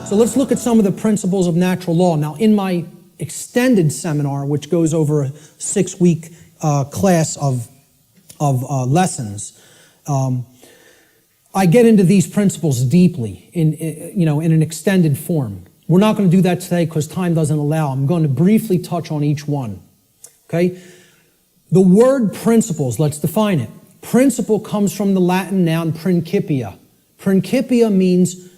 So let's look at some of the principles of natural law. Now, in my extended seminar, which goes over a 6-week class of lessons, I get into these principles deeply in an extended form. We're not going to do that today because time doesn't allow. I'm going to briefly touch on each one. Okay? The word principles, let's define it. Principle comes from the Latin noun principia. Principia means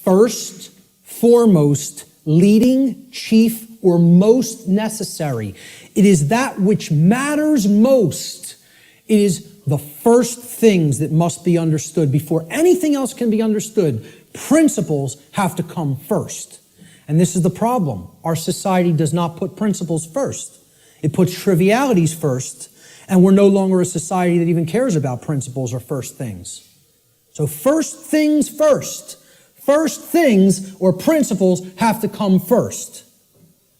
first, foremost, leading, chief, or most necessary. It is that which matters most. It is the first things that must be understood before anything else can be understood. Principles have to come first. And this is the problem. Our society does not put principles first. It puts trivialities first, and we're no longer a society that even cares about principles or first things. So first things first. First things or principles have to come first.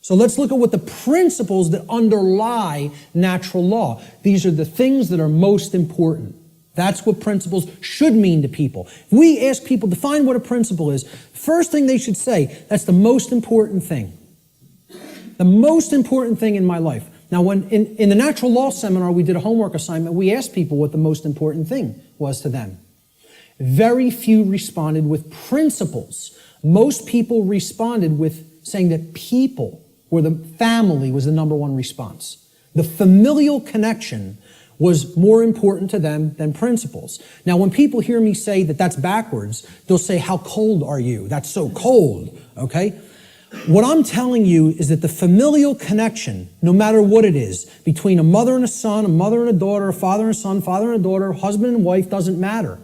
So let's look at what the principles that underlie natural law. These are the things that are most important. That's what principles should mean to people. If we ask people to define what a principle is, first thing they should say, that's the most important thing. The most important thing in my life. Now, when in the natural law seminar, we did a homework assignment, we asked people what the most important thing was to them. Very few responded with principles. Most people responded with saying that people or the family was the number one response. The familial connection was more important to them than principles. Now, when people hear me say that that's backwards, they'll say, how cold are you? That's so cold, okay? What I'm telling you is that the familial connection, no matter what it is, between a mother and a son, a mother and a daughter, a father and a son, father and a daughter, husband and wife, doesn't matter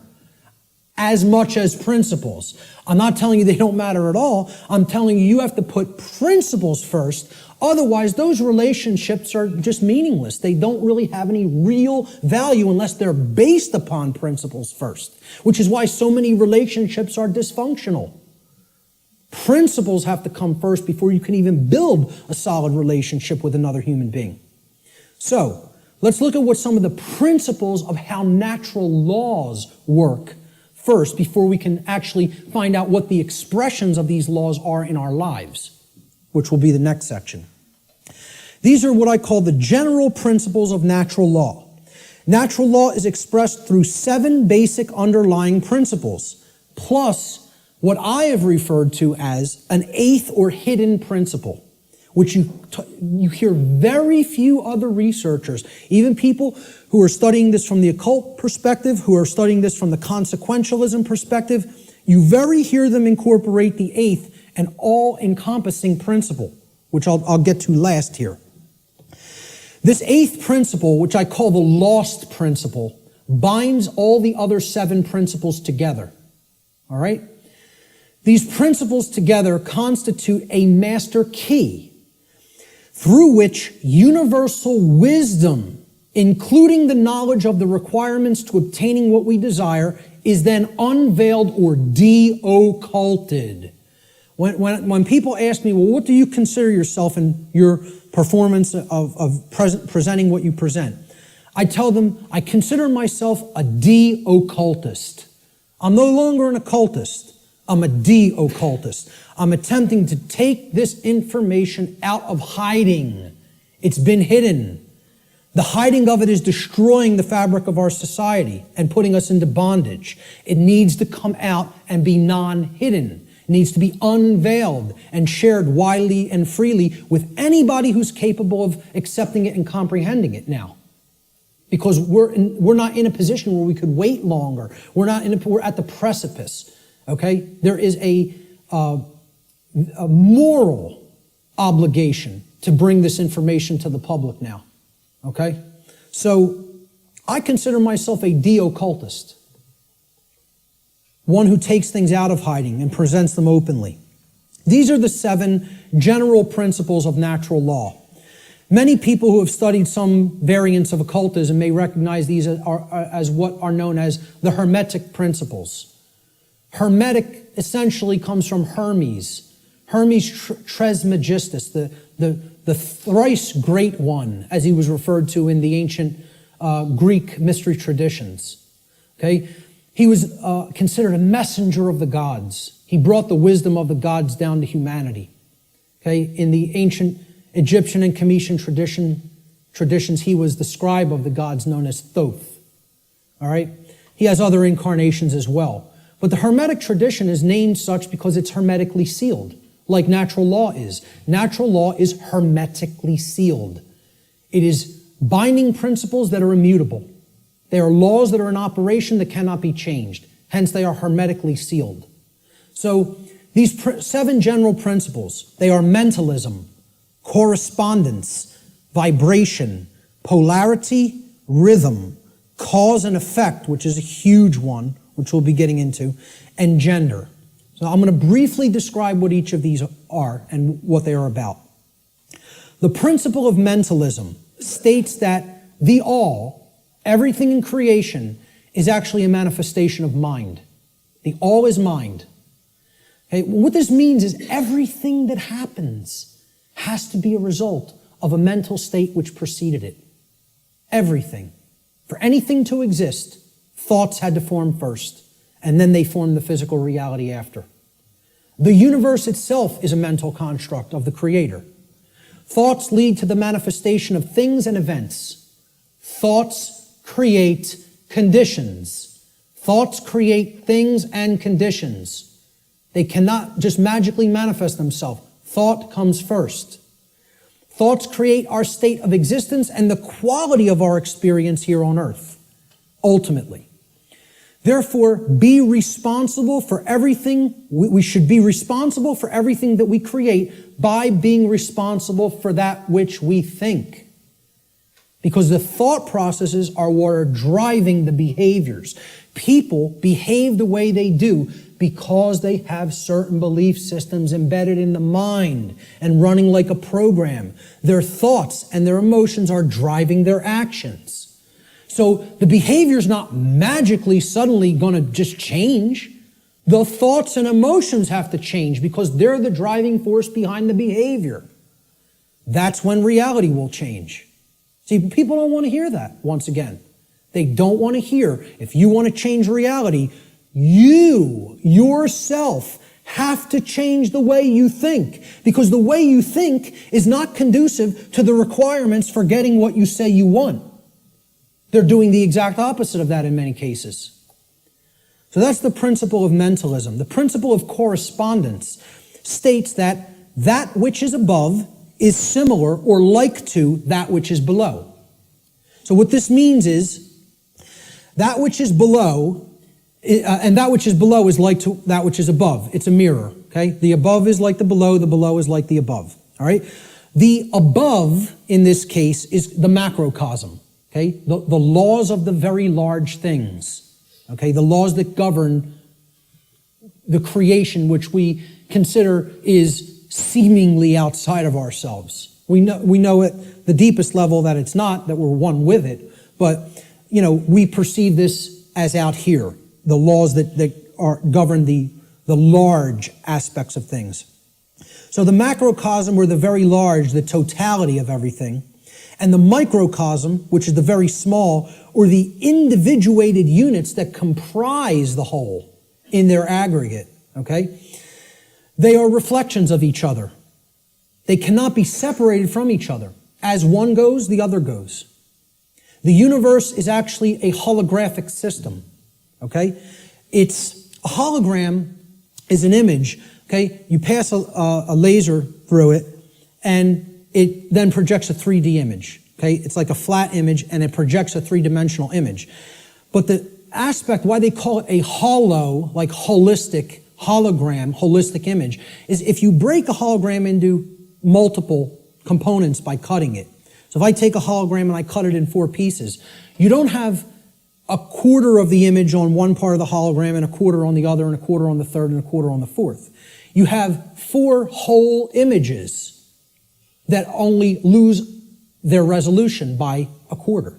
as much as principles. I'm not telling you they don't matter at all. I'm telling you have to put principles first. Otherwise, those relationships are just meaningless. They don't really have any real value unless they're based upon principles first, which is why so many relationships are dysfunctional. Principles have to come first before you can even build a solid relationship with another human being. So, let's look at what some of the principles of how natural laws work first before we can actually find out what the expressions of these laws are in our lives, which will be the next section. These are what I call the general principles of natural law. Natural law is expressed through 7 basic underlying principles, plus what I have referred to as an 8th or hidden principle, which you hear very few other researchers, even people who are studying this from the occult perspective, who are studying this from the consequentialism perspective, you very hear them incorporate the 8th and all-encompassing principle, which I'll get to last here. This 8th principle, which I call the lost principle, binds all the other 7 principles together. All right? These principles together constitute a master key through which universal wisdom, including the knowledge of the requirements to obtaining what we desire, is then unveiled or de-occulted. When people ask me, well, what do you consider yourself in your performance of presenting what you present? I tell them, I consider myself a de-occultist. I'm no longer an occultist. I'm a de-occultist. I'm attempting to take this information out of hiding. It's been hidden. The hiding of it is destroying the fabric of our society and putting us into bondage. It needs to come out and be non-hidden. It needs to be unveiled and shared widely and freely with anybody who's capable of accepting it and comprehending it now. Because we're not in a position where we could wait longer. We're at the precipice. Okay? There is a moral obligation to bring this information to the public now. Okay? So, I consider myself a de-occultist. One who takes things out of hiding and presents them openly. These are the 7 general principles of natural law. Many people who have studied some variants of occultism may recognize these as what are known as the Hermetic principles. Hermetic essentially comes from Hermes. Hermes Trismegistus, the thrice great one, as he was referred to in the ancient Greek mystery traditions. Okay? He was considered a messenger of the gods. He brought the wisdom of the gods down to humanity. Okay? In the ancient Egyptian and Cometian traditions, he was the scribe of the gods known as Thoth. All right? He has other incarnations as well. But the Hermetic tradition is named such because it's hermetically sealed, like natural law is. Natural law is hermetically sealed. It is binding principles that are immutable. They are laws that are in operation that cannot be changed. Hence, they are hermetically sealed. So, these 7 general principles, they are mentalism, correspondence, vibration, polarity, rhythm, cause and effect, which is a huge one, which we'll be getting into, and gender. So I'm going to briefly describe what each of these are and what they are about. The principle of mentalism states that the all, everything in creation, is actually a manifestation of mind. The all is mind. Okay? What this means is everything that happens has to be a result of a mental state which preceded it. Everything. For anything to exist, thoughts had to form first, and then they formed the physical reality after. The universe itself is a mental construct of the Creator. Thoughts lead to the manifestation of things and events. Thoughts create conditions. Thoughts create things and conditions. They cannot just magically manifest themselves. Thought comes first. Thoughts create our state of existence and the quality of our experience here on earth, ultimately. Therefore, be responsible for everything. We should be responsible for everything that we create by being responsible for that which we think. Because the thought processes are what are driving the behaviors. People behave the way they do because they have certain belief systems embedded in the mind and running like a program. Their thoughts and their emotions are driving their actions. So the behavior is not magically suddenly going to just change. The thoughts and emotions have to change because they're the driving force behind the behavior. That's when reality will change. See, people don't want to hear that, once again. They don't want to hear, if you want to change reality, you, yourself, have to change the way you think. Because the way you think is not conducive to the requirements for getting what you say you want. They're doing the exact opposite of that in many cases. So that's the principle of mentalism. The principle of correspondence states that that which is above is similar or like to that which is below. So what this means is that which is below, and that which is below is like to that which is above. It's a mirror, okay? The above is like the below is like the above, all right? The above, in this case, is the macrocosm, okay? The laws of the very large things, okay? The laws that govern the creation which we consider is seemingly outside of ourselves. We know at the deepest level that it's not, that we're one with it, but, we perceive this as out here, the laws that govern the large aspects of things. So the macrocosm, or the very large, the totality of everything, and the microcosm, which is the very small, or the individuated units that comprise the whole in their aggregate, okay? They are reflections of each other. They cannot be separated from each other. As one goes, the other goes. The universe is actually a holographic system, okay? It's a hologram is an image, okay? You pass a laser through it, and it then projects a 3D image, okay? It's like a flat image, and it projects a three-dimensional image. But the aspect, why they call it a holo, like holistic, hologram, holistic image, is if you break a hologram into multiple components by cutting it. So if I take a hologram and I cut it in 4 pieces, you don't have a quarter of the image on one part of the hologram and a quarter on the other and a quarter on the third and a quarter on the fourth. You have 4 whole images that only lose their resolution by a quarter,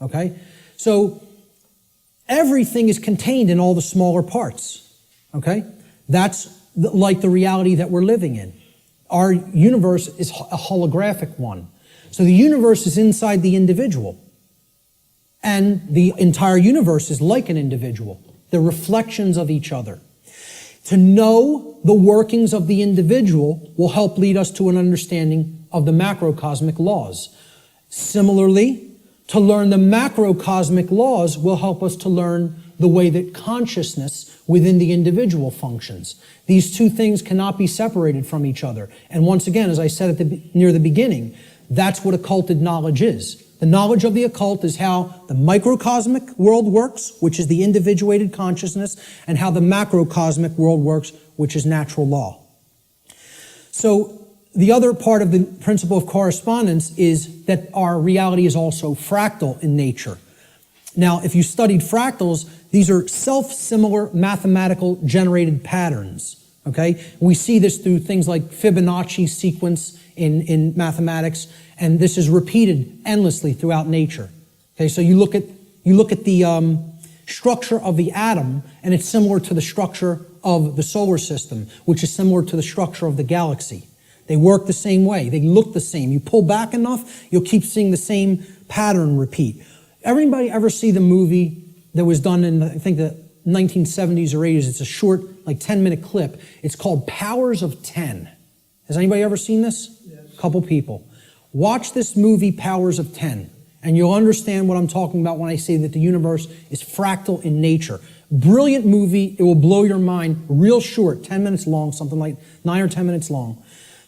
okay? So everything is contained in all the smaller parts, okay? That's like the reality that we're living in. Our universe is a holographic one. So the universe is inside the individual. And the entire universe is like an individual. They're reflections of each other. To know the workings of the individual will help lead us to an understanding of the macrocosmic laws. Similarly, to learn the macrocosmic laws will help us to learn the way that consciousness within the individual functions. These two things cannot be separated from each other. And once again, as I said near the beginning, that's what occulted knowledge is. The knowledge of the occult is how the microcosmic world works, which is the individuated consciousness, and how the macrocosmic world works, which is natural law. So the other part of the principle of correspondence is that our reality is also fractal in nature. Now, if you studied fractals, these are self-similar mathematical generated patterns, okay? We see this through things like Fibonacci sequence in mathematics, and this is repeated endlessly throughout nature. Okay, so you look at the structure of the atom, and it's similar to the structure of the solar system, which is similar to the structure of the galaxy. They work the same way. They look the same. You pull back enough, you'll keep seeing the same pattern repeat. Everybody ever see the movie that was done in, I think, the 1970s or 80s? It's a short, like 10-minute clip. It's called Powers of 10. Has anybody ever seen this? Yes. A couple people. Watch this movie, Powers of 10, and you'll understand what I'm talking about when I say that the universe is fractal in nature. Brilliant movie. It will blow your mind. Real short, 10 minutes long, something like 9 or 10 minutes long.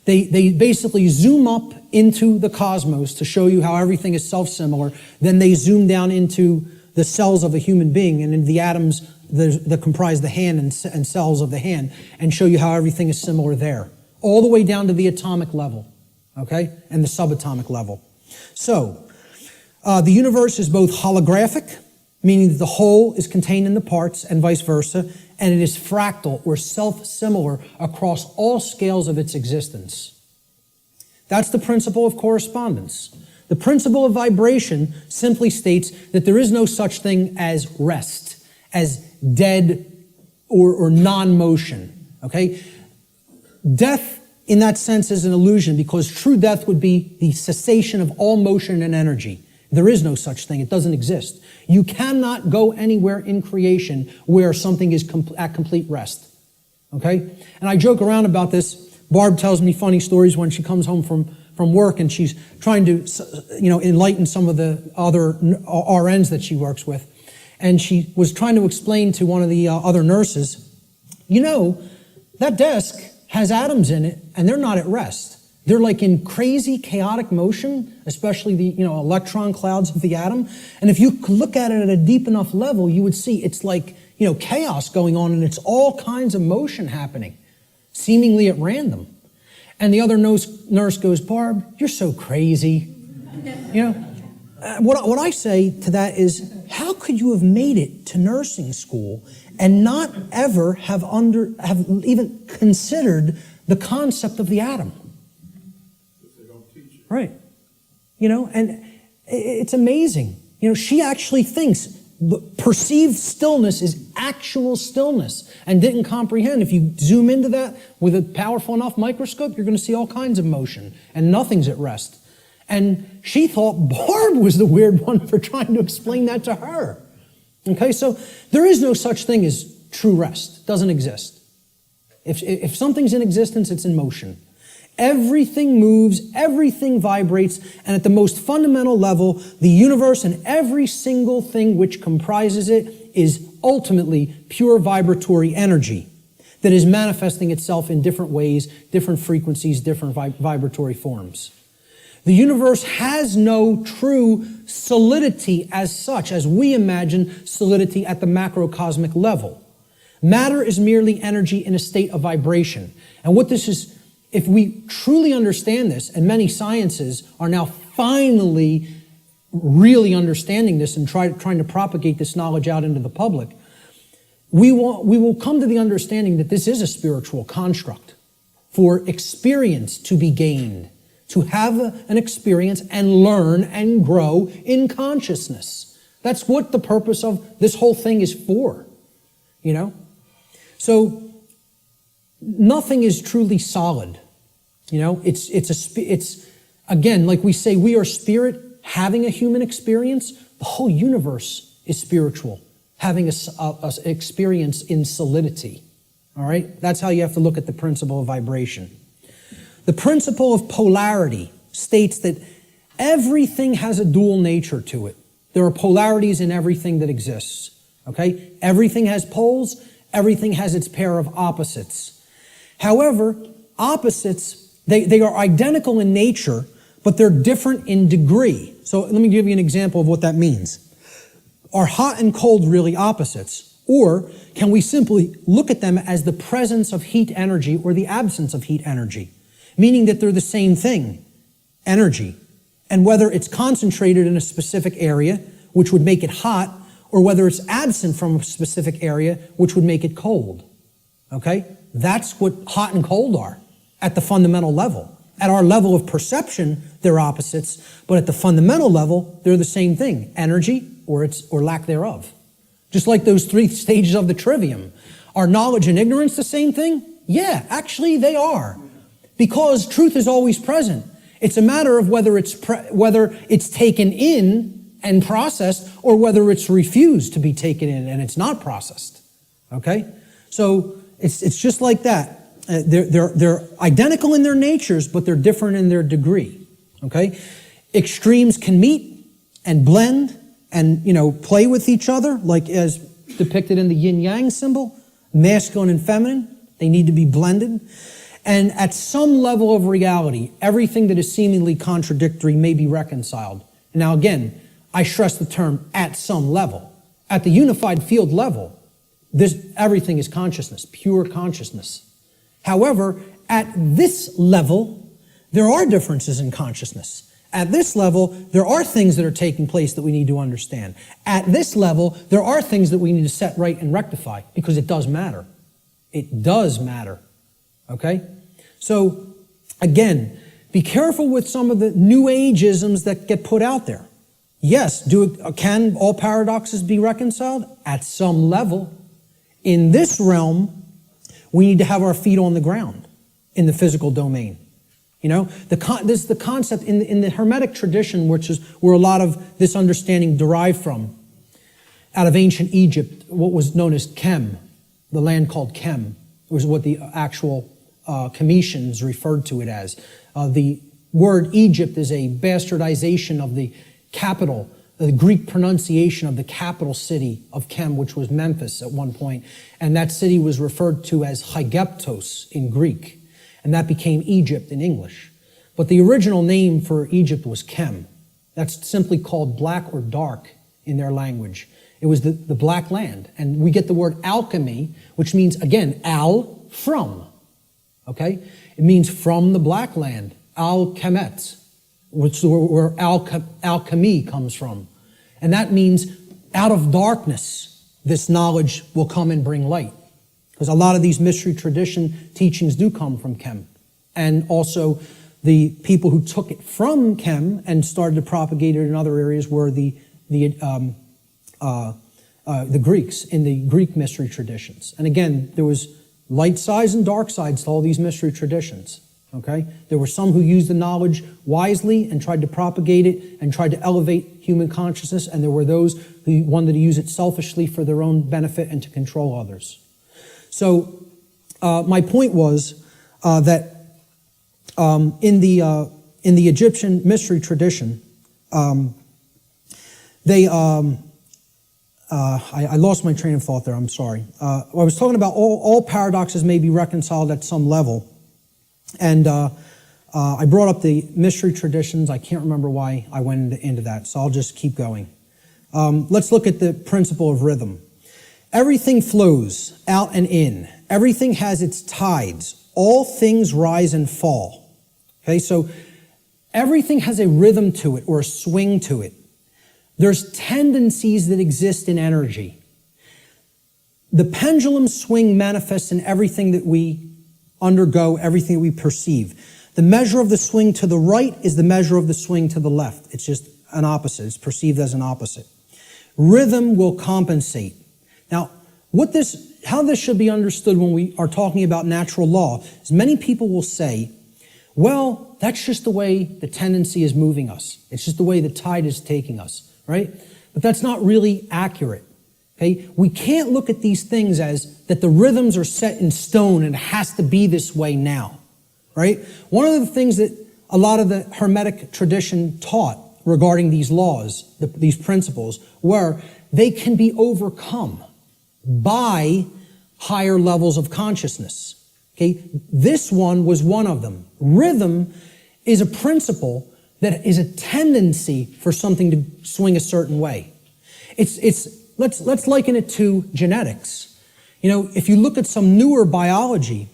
They basically zoom up into the cosmos to show you how everything is self-similar. Then they zoom down into the cells of a human being and in the atoms that comprise the hand and cells of the hand, and show you how everything is similar there, all the way down to the atomic level, okay, and the subatomic level. So the universe is both holographic, meaning that the whole is contained in the parts, and vice versa, and it is fractal or self-similar across all scales of its existence. That's the principle of correspondence. The principle of vibration simply states that there is no such thing as rest, as dead or non-motion, okay? Death, in that sense, is an illusion, because true death would be the cessation of all motion and energy. There is no such thing. It doesn't exist. You cannot go anywhere in creation where something is at complete rest, okay? And I joke around about this. Barb tells me funny stories when she comes home from work, and she's trying to, enlighten some of the other RNs that she works with. And she was trying to explain to one of the other nurses, that desk has atoms in it, and they're not at rest. They're like in crazy, chaotic motion, especially the electron clouds of the atom. And if you could look at it at a deep enough level, you would see it's like chaos going on, and it's all kinds of motion happening, seemingly at random. And the other nurse goes, "Barb, you're so crazy." What I say to that is, how could you have made it to nursing school and not ever have even considered the concept of the atom? Right. And it's amazing. She actually thinks perceived stillness is actual stillness, and didn't comprehend. If you zoom into that with a powerful enough microscope, you're going to see all kinds of motion, and nothing's at rest. And she thought Barb was the weird one for trying to explain that to her. Okay, so there is no such thing as true rest. It doesn't exist. If something's in existence, it's in motion. Everything moves, everything vibrates, and at the most fundamental level, the universe and every single thing which comprises it is ultimately pure vibratory energy that is manifesting itself in different ways, different frequencies, different vibratory forms. The universe has no true solidity as such, as we imagine solidity at the macrocosmic level. Matter is merely energy in a state of vibration. And what this is, if we truly understand this, and many sciences are now finally really understanding this and trying to propagate this knowledge out into the public, we will come to the understanding that this is a spiritual construct for experience to be gained, to have an experience and learn and grow in consciousness. That's what the purpose of this whole thing is for, So nothing is truly solid. It's again, like we say, we are spirit having a human experience. The whole universe is spiritual, having a experience in solidity. All right? That's how you have to look at the principle of vibration. The principle of polarity states that everything has a dual nature to it. There are polarities in everything that exists. Okay? Everything has poles. Everything has its pair of opposites. However, opposites, they are identical in nature, but they're different in degree. So let me give you an example of what that means. Are hot and cold really opposites? Or can we simply look at them as the presence of heat energy or the absence of heat energy? Meaning that they're the same thing, energy. And whether it's concentrated in a specific area, which would make it hot, or whether it's absent from a specific area, which would make it cold. Okay? That's what hot and cold are at the fundamental level. At our level of perception, they're opposites, but at the fundamental level, they're the same thing, energy or lack thereof. Just like those 3 stages of the trivium. Are knowledge and ignorance the same thing? Yeah, actually they are. Because truth is always present. It's a matter of whether it's taken in and processed, or whether it's refused to be taken in and it's not processed. Okay? So it's just like that. They're identical in their natures, but they're different in their degree. Okay? Extremes can meet and blend and, play with each other, like as depicted in the yin-yang symbol, masculine and feminine. They need to be blended. And at some level of reality, everything that is seemingly contradictory may be reconciled. Now again, I stress the term at some level. At the unified field level, everything is consciousness, pure consciousness. However, at this level, there are differences in consciousness. At this level, there are things that are taking place that we need to understand. At this level, there are things that we need to set right and rectify, because it does matter. It does matter. Okay? So, again, be careful with some of the New Age-isms that get put out there. Yes, can all paradoxes be reconciled? At some level. In this realm, we need to have our feet on the ground in the physical domain. This is the concept in the Hermetic tradition, which is where a lot of this understanding derived from. Out of ancient Egypt, what was known as Kem, the land called Kem. It was what the actual Cometians referred to it as. The word Egypt is a bastardization of the capital, the Greek pronunciation of the capital city of Kem, which was Memphis at one point. And that city was referred to as Hygeptos in Greek. And that became Egypt in English. But the original name for Egypt was Kem. That's simply called black or dark in their language. It was the black land. And we get the word alchemy, which means, again, from. Okay? It means from the black land. Al-Kemet, which is where alchemy comes from. And that means out of darkness, this knowledge will come and bring light. Because a lot of these mystery tradition teachings do come from Kem. And also the people who took it from Kem and started to propagate it in other areas were the Greeks in the Greek mystery traditions. And again, there was light sides and dark sides to all these mystery traditions. Okay? There were some who used the knowledge wisely and tried to propagate it and tried to elevate human consciousness, and there were those who wanted to use it selfishly for their own benefit and to control others. So my point was that in the Egyptian mystery tradition, I lost my train of thought there, I'm sorry. I was talking about all paradoxes may be reconciled at some level. And I brought up the mystery traditions. I can't remember why I went into that, so I'll just keep going. Let's look at the principle of rhythm. Everything flows out and in. Everything has its tides. All things rise and fall. Okay, so everything has a rhythm to it or a swing to it. There's tendencies that exist in energy. The pendulum swing manifests in everything that we undergo, everything that we perceive. The measure of the swing to the right is the measure of the swing to the left. It's just an opposite. It's perceived as an opposite. Rhythm will compensate. Now, how this should be understood when we are talking about natural law is many people will say, well, that's just the way the tendency is moving us. It's just the way the tide is taking us, right? But that's not really accurate. Okay? We can't look at these things as that the rhythms are set in stone and it has to be this way now, right? One of the things that a lot of the Hermetic tradition taught regarding these laws, these principles, were they can be overcome by higher levels of consciousness. Okay? This one was one of them. Rhythm is a principle that is a tendency for something to swing a certain way. Let's liken it to genetics. You know, if you look at some newer biology,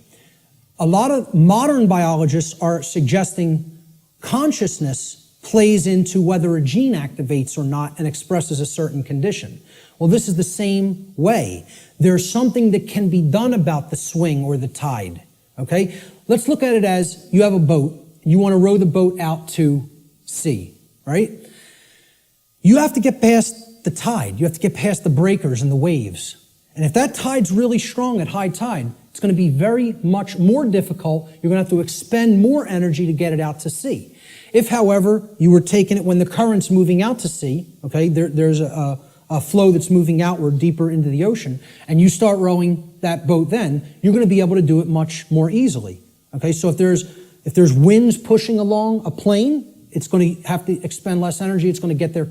a lot of modern biologists are suggesting consciousness plays into whether a gene activates or not and expresses a certain condition. Well, this is the same way. There's something that can be done about the swing or the tide, okay? Let's look at it as you have a boat. You want to row the boat out to sea, right? You have to get past the tide. You have to get past the breakers and the waves. And if that tide's really strong at high tide, it's going to be very much more difficult. You're going to have to expend more energy to get it out to sea. If, however, you were taking it when the current's moving out to sea, okay, there's a flow that's moving outward deeper into the ocean, and you start rowing that boat then, you're going to be able to do it much more easily. Okay, so if there's winds pushing along a plane, it's going to have to expend less energy. It's going to get there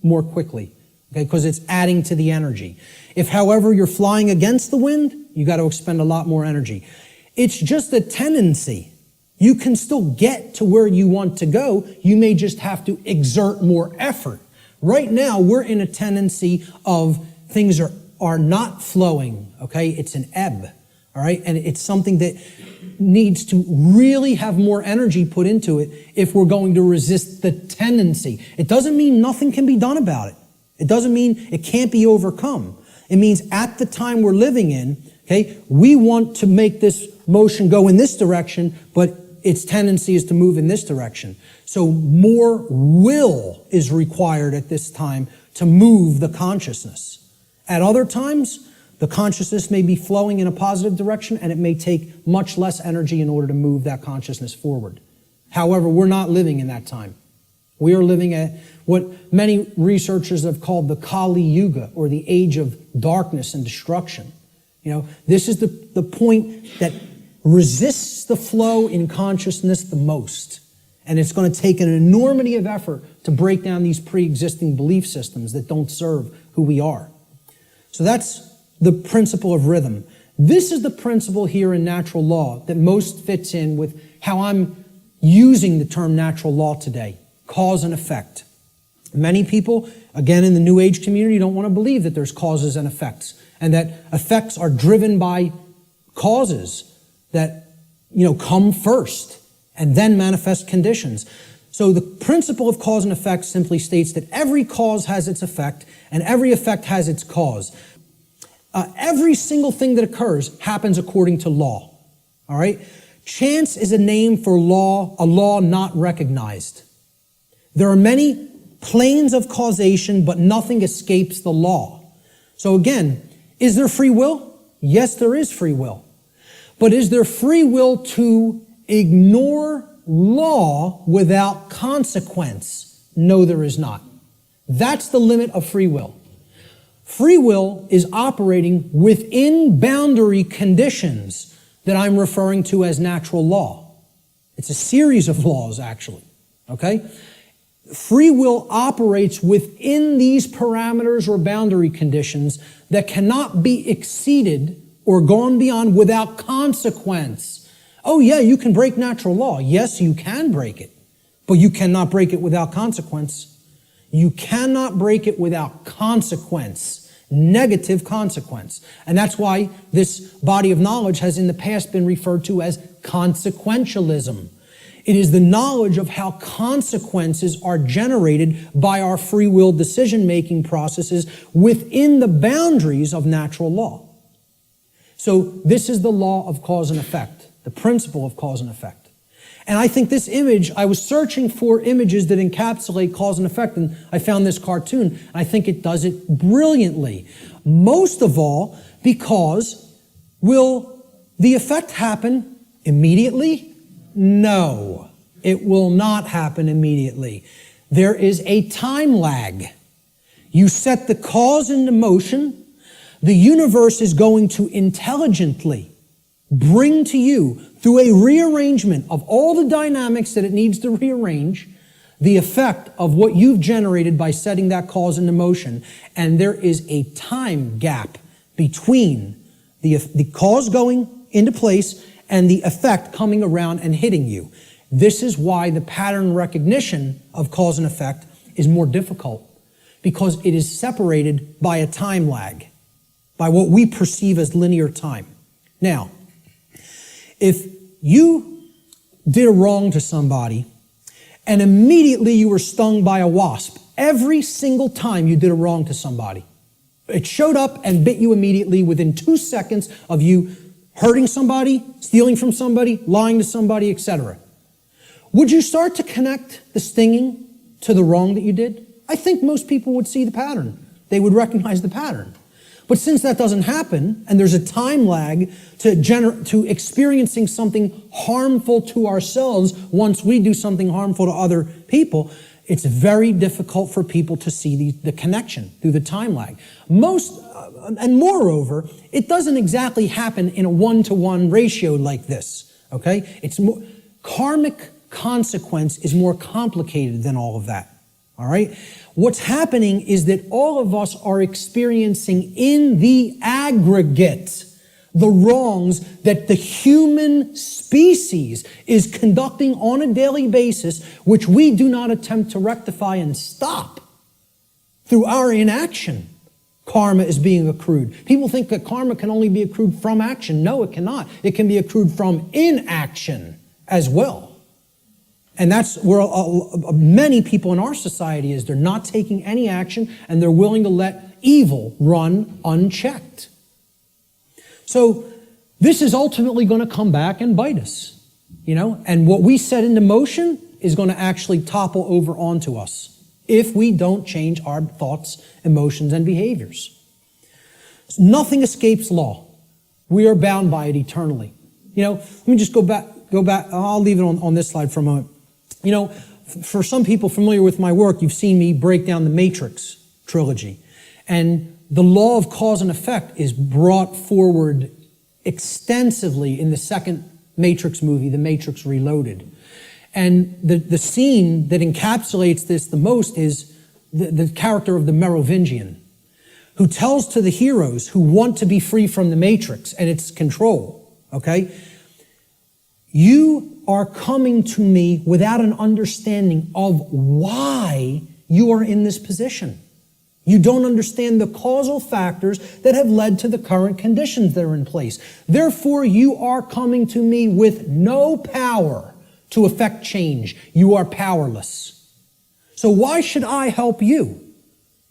more quickly, okay, because it's adding to the energy. If, however, you're flying against the wind, you got to expend a lot more energy. It's just a tendency. You can still get to where you want to go. You may just have to exert more effort. Right now, we're in a tendency of things are not flowing, okay? It's an ebb, all right? And it's something that needs to really have more energy put into it if we're going to resist the tendency. It doesn't mean nothing can be done about it. It doesn't mean it can't be overcome. It means at the time we're living in, okay, we want to make this motion go in this direction, but its tendency is to move in this direction. So more will is required at this time to move the consciousness. At other times, the consciousness may be flowing in a positive direction and it may take much less energy in order to move that consciousness forward. However, we're not living in that time. We are living at what many researchers have called the Kali Yuga, or the age of darkness and destruction. You know, this is the point that resists the flow in consciousness the most. And it's going to take an enormity of effort to break down these pre-existing belief systems that don't serve who we are. So that's the principle of rhythm. This is the principle here in natural law that most fits in with how I'm using the term natural law today, cause and effect. Many people, again in the New Age community, don't want to believe that there's causes and effects, and that effects are driven by causes that, you know, come first and then manifest conditions. So the principle of cause and effect simply states that every cause has its effect and every effect has its cause. Every single thing that occurs happens according to law. All right? Chance is a name for law, a law not recognized. There are many planes of causation, but nothing escapes the law. So again, is there free will? Yes, there is free will. But is there free will to ignore law without consequence? No, there is not. That's the limit of free will. Free will is operating within boundary conditions that I'm referring to as natural law. It's a series of laws, actually, okay? Free will operates within these parameters or boundary conditions that cannot be exceeded or gone beyond without consequence. Oh yeah, you can break natural law. Yes, you can break it, but you cannot break it without consequence. You cannot break it without consequence, negative consequence. And that's why this body of knowledge has in the past been referred to as consequentialism. It is the knowledge of how consequences are generated by our free will decision-making processes within the boundaries of natural law. So this is the law of cause and effect, the principle of cause and effect. And I think this image, I was searching for images that encapsulate cause and effect, and I found this cartoon, and I think it does it brilliantly. Most of all, because will the effect happen immediately? No, it will not happen immediately. There is a time lag. You set the cause into motion, The universe is going to intelligently bring to you, through a rearrangement of all the dynamics that it needs to rearrange, the effect of what you've generated by setting that cause into motion. And there is a time gap between the cause going into place and the effect coming around and hitting you. This is why the pattern recognition of cause and effect is more difficult, because it is separated by a time lag, by what we perceive as linear time. Now, if you did a wrong to somebody and immediately you were stung by a wasp, every single time you did a wrong to somebody, it showed up and bit you immediately within 2 seconds of you hurting somebody, stealing from somebody, lying to somebody, etc. Would you start to connect the stinging to the wrong that you did? I think most people would see the pattern. They would recognize the pattern. But since that doesn't happen, and there's a time lag to experiencing something harmful to ourselves once we do something harmful to other people, it's very difficult for people to see the connection through the time lag. And moreover, it doesn't exactly happen in a 1-to-1 ratio like this, okay? It's more, karmic consequence is more complicated than all of that, all right? What's happening is that all of us are experiencing in the aggregate the wrongs that the human species is conducting on a daily basis, which we do not attempt to rectify and stop through our inaction. Karma is being accrued. People think that karma can only be accrued from action. No, it cannot. It can be accrued from inaction as well. And that's where many people in our society is. They're not taking any action, and they're willing to let evil run unchecked. So this is ultimately going to come back and bite us, you know, and what we set into motion is going to actually topple over onto us if we don't change our thoughts, emotions, and behaviors. Nothing escapes law. We are bound by it eternally. You know, let me just go back. I'll leave it on this slide for a moment. You know, for some people familiar with my work, you've seen me break down the Matrix trilogy. And the law of cause and effect is brought forward extensively in the second Matrix movie, The Matrix Reloaded. And the scene that encapsulates this the most is the character of the Merovingian, who tells to the heroes who want to be free from the Matrix and its control, okay? You are coming to me without an understanding of why you are in this position. You don't understand the causal factors that have led to the current conditions that are in place. Therefore, you are coming to me with no power to effect change. You are powerless. So why should I help you?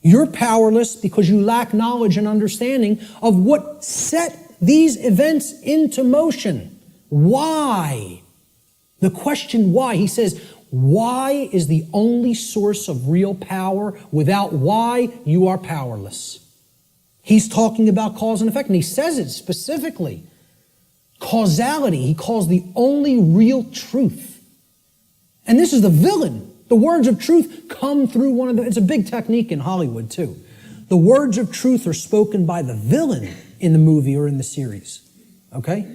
You're powerless because you lack knowledge and understanding of what set these events into motion. Why? The question why, he says, why is the only source of real power. Without why, you are powerless. He's talking about cause and effect, and he says it specifically. Causality, he calls the only real truth. And this is the villain. The words of truth come through it's a big technique in Hollywood too. The words of truth are spoken by the villain in the movie or in the series. Okay?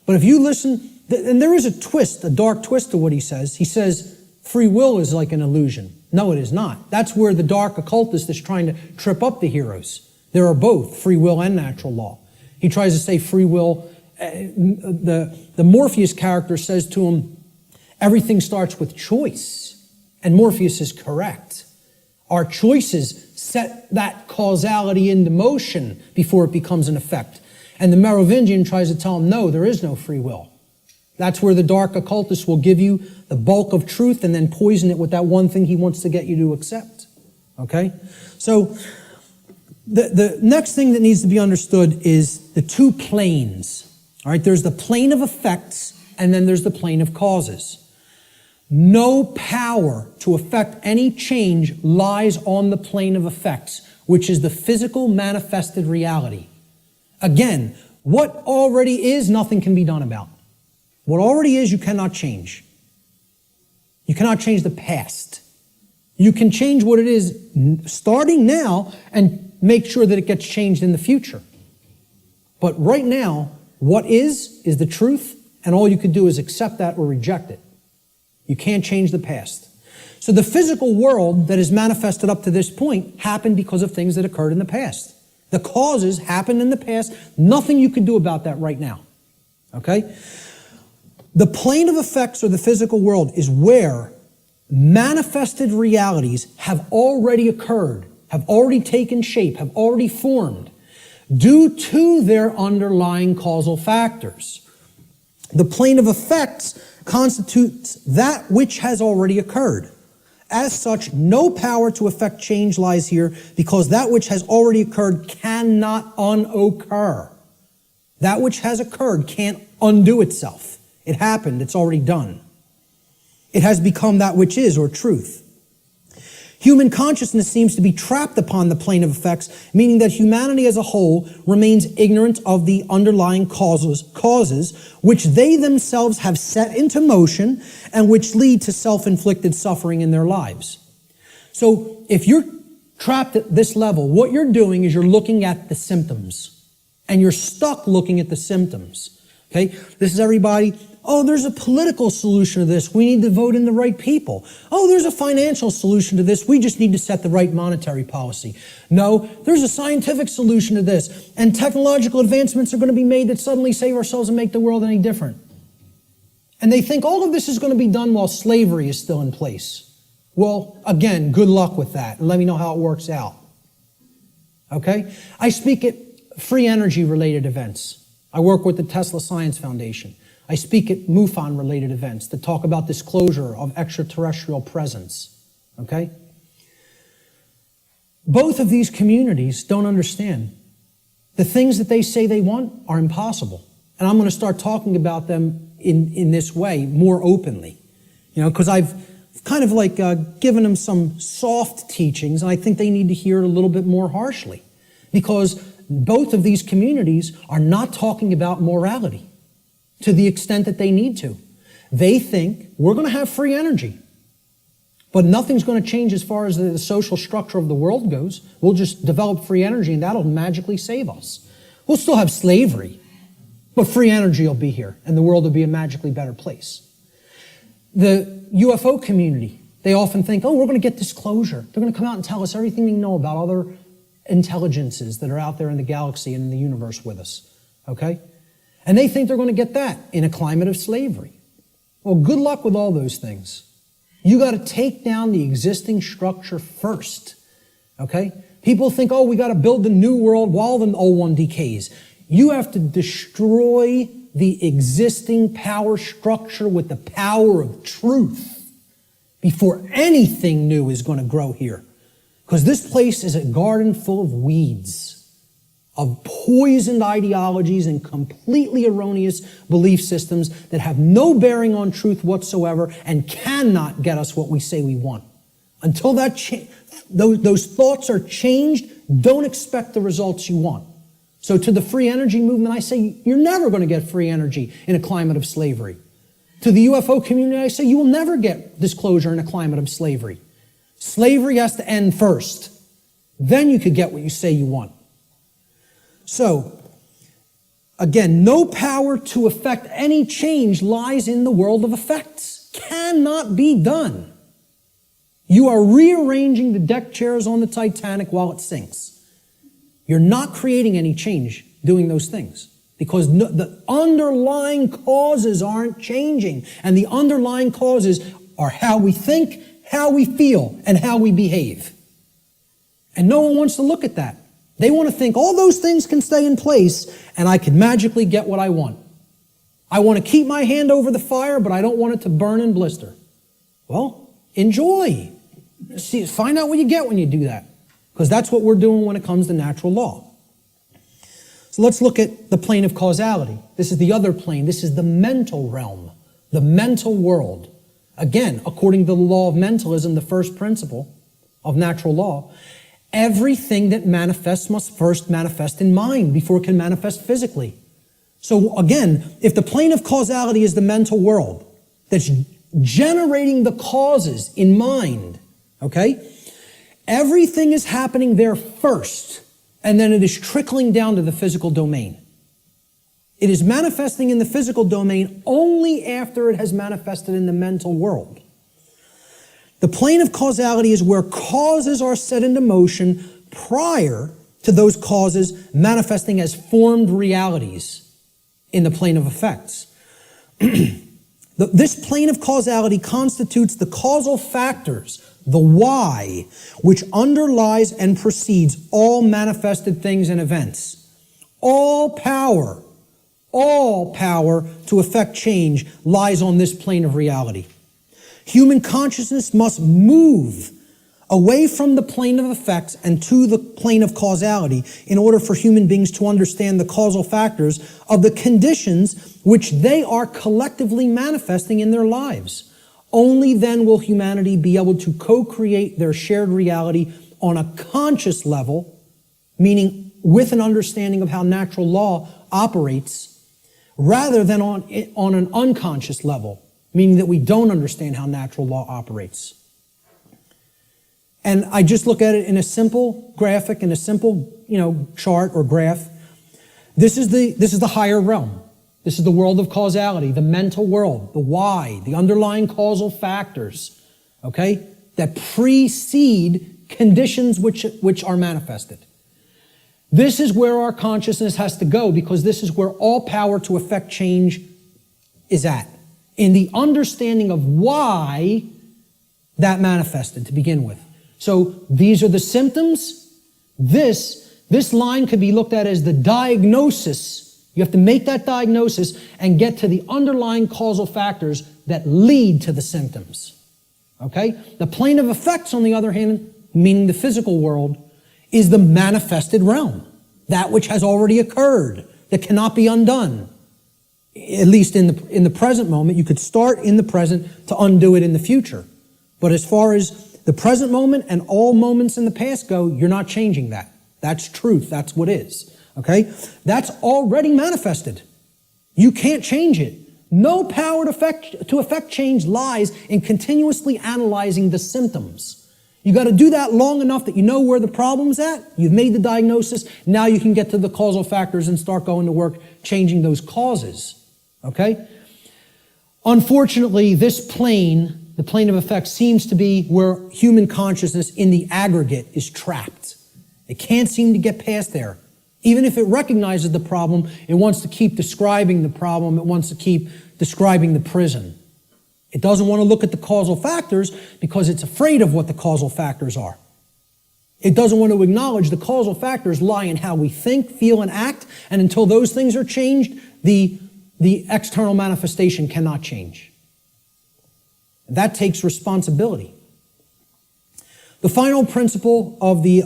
But if you listen, and there is a twist, a dark twist to what he says. He says free will is like an illusion. No, it is not. That's where the dark occultist is trying to trip up the heroes. There are both free will and natural law. He tries to say free will. The Morpheus character says to him, everything starts with choice. And Morpheus is correct. Our choices set that causality into motion before it becomes an effect. And the Merovingian tries to tell him, no, there is no free will. That's where the dark occultist will give you the bulk of truth and then poison it with that one thing he wants to get you to accept. Okay? So the next thing that needs to be understood is the two planes. All right? There's the plane of effects and then there's the plane of causes. No power to affect any change lies on the plane of effects, which is the physical manifested reality. Again, what already is, nothing can be done about. What already is, you cannot change. You cannot change the past. You can change what it is starting now and make sure that it gets changed in the future. But right now, what is the truth, and all you can do is accept that or reject it. You can't change the past. So the physical world that is manifested up to this point happened because of things that occurred in the past. The causes happened in the past. Nothing you can do about that right now. Okay? The plane of effects, or the physical world, is where manifested realities have already occurred, have already taken shape, have already formed due to their underlying causal factors. The plane of effects constitutes that which has already occurred. As such, no power to effect change lies here, because that which has already occurred cannot unoccur. That which has occurred can't undo itself. It happened, it's already done. It has become that which is, or truth. Human consciousness seems to be trapped upon the plane of effects, meaning that humanity as a whole remains ignorant of the underlying causes which they themselves have set into motion and which lead to self-inflicted suffering in their lives. So if you're trapped at this level, what you're doing is you're looking at the symptoms, and you're stuck looking at the symptoms. Okay? This is everybody. Oh, there's a political solution to this. We need to vote in the right people. Oh, there's a financial solution to this. We just need to set the right monetary policy. No, there's a scientific solution to this. And technological advancements are going to be made that suddenly save ourselves and make the world any different. And they think all of this is going to be done while slavery is still in place. Well, again, good luck with that. And let me know how it works out. Okay? I speak at free energy related events. I work with the Tesla Science Foundation. I speak at MUFON-related events that talk about disclosure of extraterrestrial presence, okay? Both of these communities don't understand. The things that they say they want are impossible. And I'm going to start talking about them in this way more openly, you know, because I've kind of like given them some soft teachings, and I think they need to hear it a little bit more harshly, because both of these communities are not talking about morality to the extent that they need to. They think we're going to have free energy, but nothing's going to change as far as the social structure of the world goes. We'll just develop free energy and that'll magically save us. We'll still have slavery, but free energy will be here and the world will be a magically better place. The UFO community, they often think, oh, we're going to get disclosure. They're going to come out and tell us everything they know about other intelligences that are out there in the galaxy and in the universe with us, okay? And they think they're going to get that in a climate of slavery. Well, good luck with all those things. You got to take down the existing structure first, okay? People think, oh, we got to build the new world while the old one decays. You have to destroy the existing power structure with the power of truth before anything new is going to grow here. Because this place is a garden full of weeds, of poisoned ideologies and completely erroneous belief systems that have no bearing on truth whatsoever and cannot get us what we say we want. Until those thoughts are changed, don't expect the results you want. So to the free energy movement, I say, you're never going to get free energy in a climate of slavery. To the UFO community, I say, you will never get disclosure in a climate of slavery. Slavery has to end first. Then you could get what you say you want. So, again, no power to effect any change lies in the world of effects. Cannot be done. You are rearranging the deck chairs on the Titanic while it sinks. You're not creating any change doing those things because the underlying causes aren't changing. And the underlying causes are how we think, how we feel, and how we behave. And no one wants to look at that. They want to think all those things can stay in place and I can magically get what I want. I want to keep my hand over the fire, but I don't want it to burn and blister. Well, enjoy. See, find out what you get when you do that, because that's what we're doing when it comes to natural law. So let's look at the plane of causality. This is the other plane. This is the mental realm, the mental world. Again, according to the law of mentalism, the first principle of natural law, everything that manifests must first manifest in mind before it can manifest physically. So again, if the plane of causality is the mental world that's generating the causes in mind, Okay? Everything is happening there first, and then it is trickling down to the physical domain. It is manifesting in the physical domain only after it has manifested in the mental world. The plane of causality is where causes are set into motion prior to those causes manifesting as formed realities in the plane of effects. This plane of causality constitutes the causal factors, the why, which underlies and precedes all manifested things and events. All power to effect change lies on this plane of reality. Human consciousness must move away from the plane of effects and to the plane of causality in order for human beings to understand the causal factors of the conditions which they are collectively manifesting in their lives. Only then will humanity be able to co-create their shared reality on a conscious level, meaning with an understanding of how natural law operates, rather than on an unconscious level, meaning that we don't understand how natural law operates. And I just look at it in a simple graphic, in a simple, chart or graph. This is the higher realm. This is the world of causality, the mental world, the why, the underlying causal factors, okay, that precede conditions which are manifested. This is where our consciousness has to go, because this is where all power to effect change is at, in the understanding of why that manifested to begin with. So these are the symptoms. This line could be looked at as the diagnosis. You have to make that diagnosis and get to the underlying causal factors that lead to the symptoms. Okay? The plane of effects, on the other hand, meaning the physical world, is the manifested realm, that which has already occurred, that cannot be undone. At least in the present moment. You could start in the present to undo it in the future. But as far as the present moment and all moments in the past go, you're not changing that. That's truth. That's what is. Okay? That's already manifested. You can't change it. No power to effect change lies in continuously analyzing the symptoms. You got to do that long enough that you know where the problem's at. You've made the diagnosis. Now you can get to the causal factors and start going to work changing those causes. Okay? Unfortunately, this plane, the plane of effect, seems to be where human consciousness in the aggregate is trapped. It can't seem to get past there. Even if it recognizes the problem, it wants to keep describing the problem. It wants to keep describing the prison. It doesn't want to look at the causal factors because it's afraid of what the causal factors are. It doesn't want to acknowledge the causal factors lie in how we think, feel, and act, and until those things are changed, the external manifestation cannot change. That takes responsibility. The final principle of the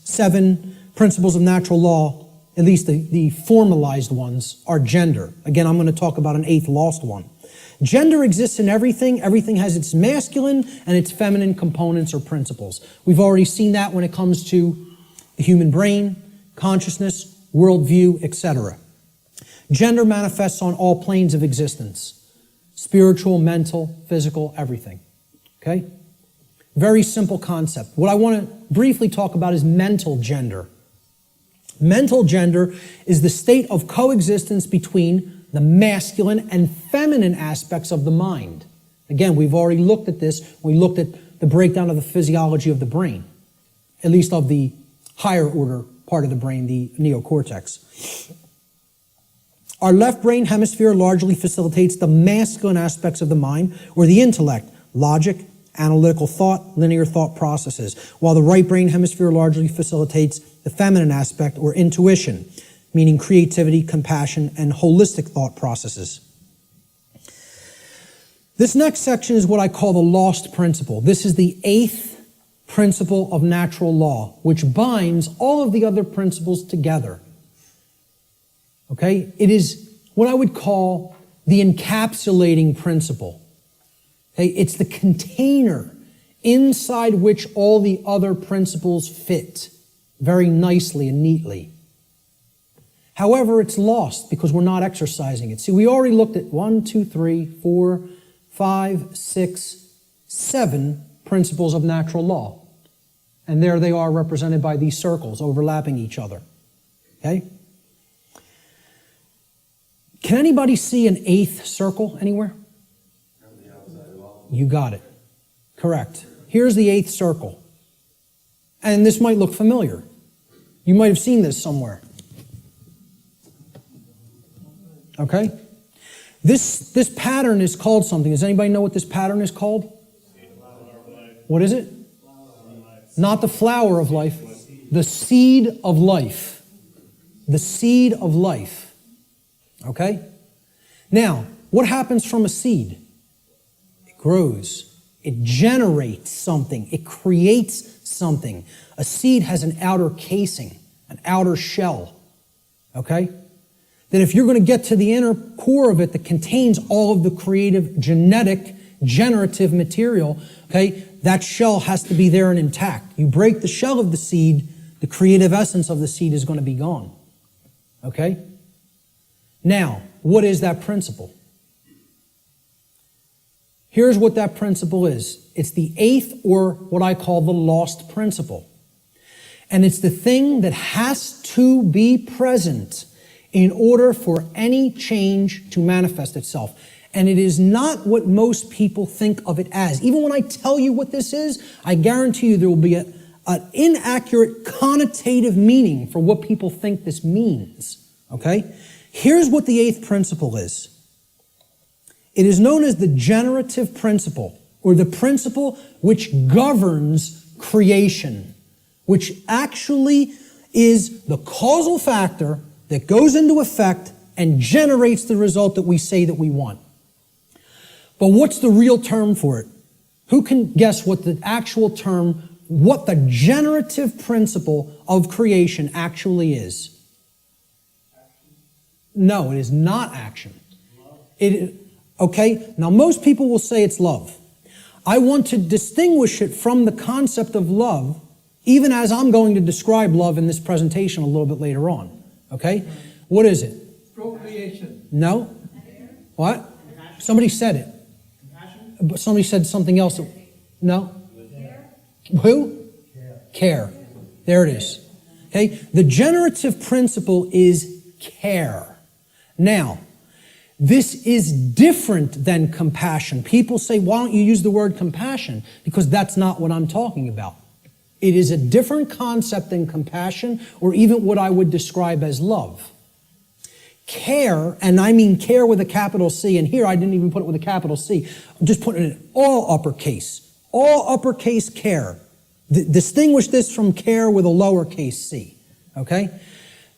7 principles of natural law, at least the formalized ones, are gender. Again, I'm going to talk about an 8th lost one. Gender exists in everything. Everything has its masculine and its feminine components or principles. We've already seen that when it comes to the human brain, consciousness, worldview, etc. Gender manifests on all planes of existence. Spiritual, mental, physical, everything. Okay? Very simple concept. What I want to briefly talk about is mental gender. Mental gender is the state of coexistence between the masculine and feminine aspects of the mind. Again, we've already looked at this. We looked at the breakdown of the physiology of the brain, at least of the higher order part of the brain, the neocortex. Our left brain hemisphere largely facilitates the masculine aspects of the mind, or the intellect, logic, analytical thought, linear thought processes, while the right brain hemisphere largely facilitates the feminine aspect, or intuition, meaning creativity, compassion, and holistic thought processes. This next section is what I call the lost principle. This is the 8th principle of natural law, which binds all of the other principles together. Okay? It is what I would call the encapsulating principle. Okay? It's the container inside which all the other principles fit very nicely and neatly. However, it's lost because we're not exercising it. See, we already looked at 1, 2, 3, 4, 5, 6, 7 principles of natural law. And there they are represented by these circles overlapping each other. Okay? Can anybody see an eighth circle anywhere? You got it. Correct. Here's the eighth circle. And this might look familiar. You might have seen this somewhere. Okay? This pattern is called something. Does anybody know what this pattern is called? What is it? Not the flower of life. The seed of life. The seed of life. Okay? Now, what happens from a seed? It grows. It generates something. It creates something. A seed has an outer casing, an outer shell. Okay? That if you're going to get to the inner core of it that contains all of the creative, genetic, generative material, okay, that shell has to be there and intact. You break the shell of the seed, the creative essence of the seed is going to be gone. Okay? Now, what is that principle? Here's what that principle is. It's the eighth, or what I call the lost principle. And it's the thing that has to be present in order for any change to manifest itself. And it is not what most people think of it as. Even when I tell you what this is, I guarantee you there will be an inaccurate connotative meaning for what people think this means. Okay? Here's what the eighth principle is. It is known as the generative principle, or the principle which governs creation, which actually is the causal factor that goes into effect and generates the result that we say that we want. But what's the real term for it? Who can guess what the actual term, what the generative principle of creation actually is? No, it is not action. Okay, now most people will say it's love. I want to distinguish it from the concept of love, even as I'm going to describe love in this presentation a little bit later on. Okay? What is it? Procreation. No? What? Somebody said it. But somebody said something else. No? Who? Care. There it is. Okay? The generative principle is care. Now, this is different than compassion. People say, why don't you use the word compassion? Because that's not what I'm talking about. It is a different concept than compassion, or even what I would describe as love. Care, and I mean care with a capital C, and here I didn't even put it with a capital C. I'm just putting it in all uppercase. All uppercase care. Distinguish this from care with a lowercase c. Okay?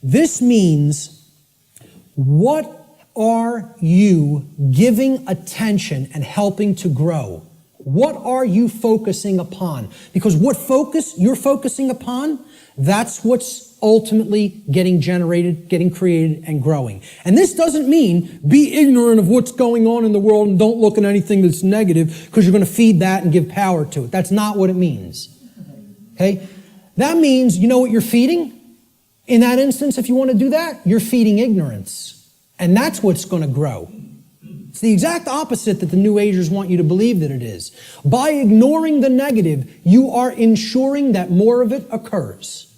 This means, what are you giving attention and helping to grow? What are you focusing upon? Because what focus you're focusing upon, that's what's ultimately getting generated, getting created, and growing. And this doesn't mean be ignorant of what's going on in the world and don't look at anything that's negative because you're going to feed that and give power to it. That's not what it means. Okay? That means, you know what you're feeding? In that instance, if you want to do that, you're feeding ignorance. And that's what's going to grow. It's the exact opposite that the New Agers want you to believe that it is. By ignoring the negative, you are ensuring that more of it occurs.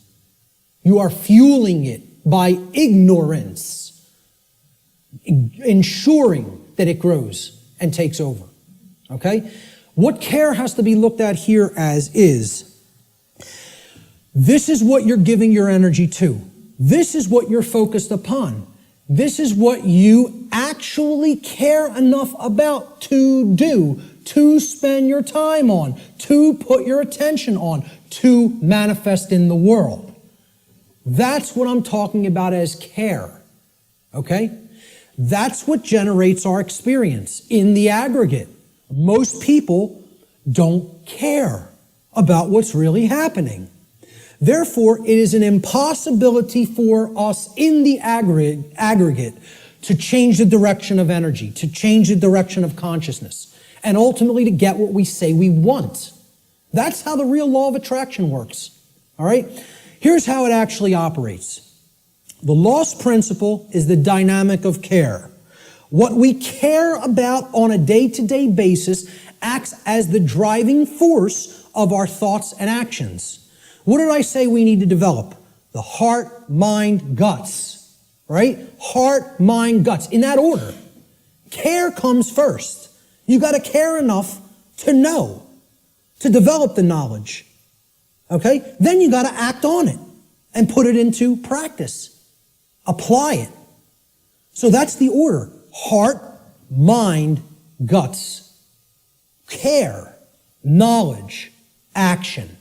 You are fueling it by ignorance, ensuring that it grows and takes over. Okay? What care has to be looked at here as is, this is what you're giving your energy to. This is what you're focused upon. This is what you actually care enough about to do, to spend your time on, to put your attention on, to manifest in the world. That's what I'm talking about as care. Okay? That's what generates our experience in the aggregate. Most people don't care about what's really happening. Therefore, it is an impossibility for us in the aggregate to change the direction of energy, to change the direction of consciousness, and ultimately to get what we say we want. That's how the real law of attraction works. All right? Here's how it actually operates. The lost principle is the dynamic of care. What we care about on a day-to-day basis acts as the driving force of our thoughts and actions. What did I say we need to develop? The heart, mind, guts, right? Heart, mind, guts, in that order. Care comes first. You got to care enough to know, to develop the knowledge, okay? Then you got to act on it and put it into practice. Apply it. So that's the order. Heart, mind, guts. Care, knowledge, action.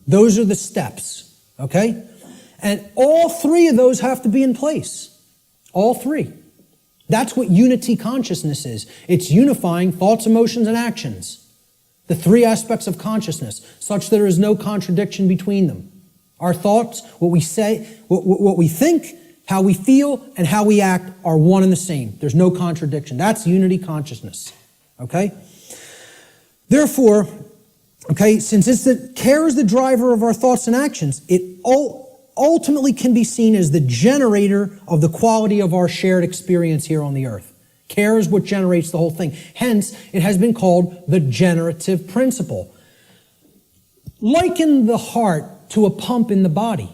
Those are the steps, okay? And all three of those have to be in place. All three. That's what unity consciousness is. It's unifying thoughts, emotions, and actions. The three aspects of consciousness, such that there is no contradiction between them. Our thoughts, what we say, what we think, how we feel, and how we act are one and the same. There's no contradiction. That's unity consciousness. Okay? Therefore, okay, since care is the driver of our thoughts and actions, it ultimately can be seen as the generator of the quality of our shared experience here on the earth. Care is what generates the whole thing. Hence, it has been called the generative principle. Liken the heart to a pump in the body.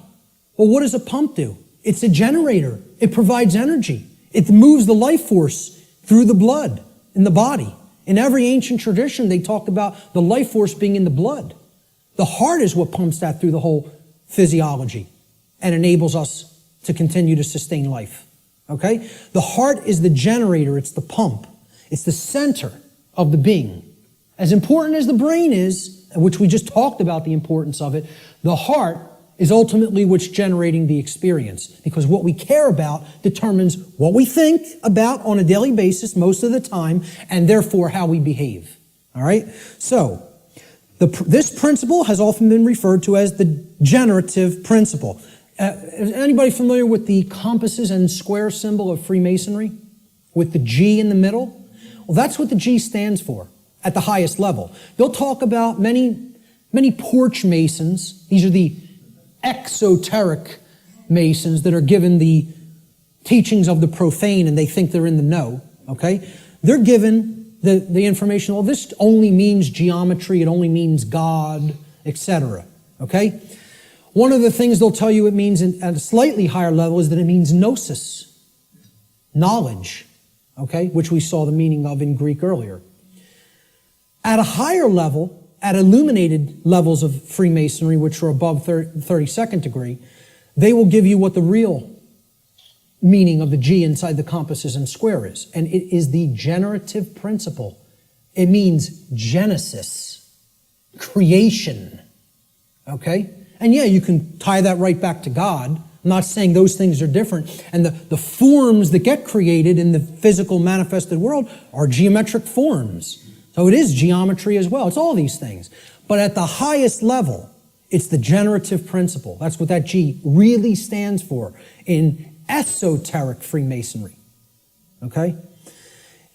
Well, what does a pump do? It's a generator. It provides energy. It moves the life force through the blood in the body. In every ancient tradition, they talked about the life force being in the blood. The heart is what pumps that through the whole physiology and enables us to continue to sustain life. Okay? The heart is the generator. It's the pump. It's the center of the being. As important as the brain is, which we just talked about the importance of it, the heart is ultimately what's generating the experience. Because what we care about determines what we think about on a daily basis most of the time, and therefore how we behave. All right? So, this principle has often been referred to as the generative principle. Is anybody familiar with the compasses and square symbol of Freemasonry? With the G in the middle? Well, that's what the G stands for at the highest level. They'll talk about many porch masons. These are the exoteric masons that are given the teachings of the profane and they think they're in the know, okay? They're given the information, well, this only means geometry, it only means God, etc., okay? One of the things they'll tell you it means at a slightly higher level is that it means gnosis, knowledge, okay, which we saw the meaning of in Greek earlier. At a higher level, at illuminated levels of Freemasonry, which are above 32nd degree, they will give you what the real meaning of the G inside the compasses and square is. And it is the generative principle. It means Genesis, creation, okay? And yeah, you can tie that right back to God. I'm not saying those things are different. And the forms that get created in the physical manifested world are geometric forms. So it is geometry as well. It's all these things. But at the highest level, it's the generative principle. That's what that G really stands for in esoteric Freemasonry. Okay?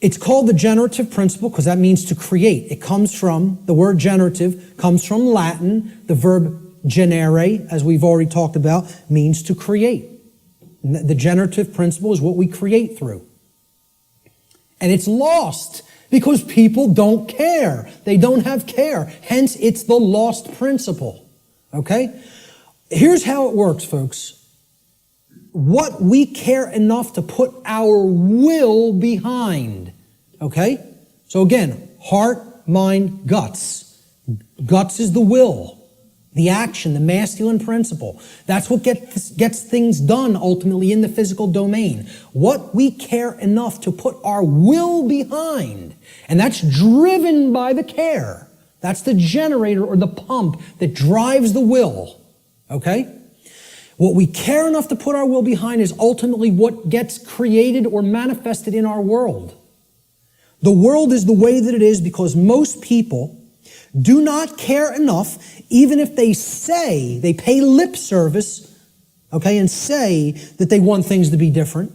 It's called the generative principle because that means to create. It comes from, the word generative comes from Latin. The verb generare, as we've already talked about, means to create. And the generative principle is what we create through. And it's lost because people don't care. They don't have care. Hence, it's the lost principle. Okay? Here's how it works, folks. What we care enough to put our will behind. Okay? So again, heart, mind, guts. Guts is the will, the action, the masculine principle. That's what gets things done ultimately in the physical domain. What we care enough to put our will behind. And that's driven by the care. That's the generator or the pump that drives the will. Okay? What we care enough to put our will behind is ultimately what gets created or manifested in our world. The world is the way that it is because most people do not care enough, even if they say, they pay lip service, okay, and say that they want things to be different.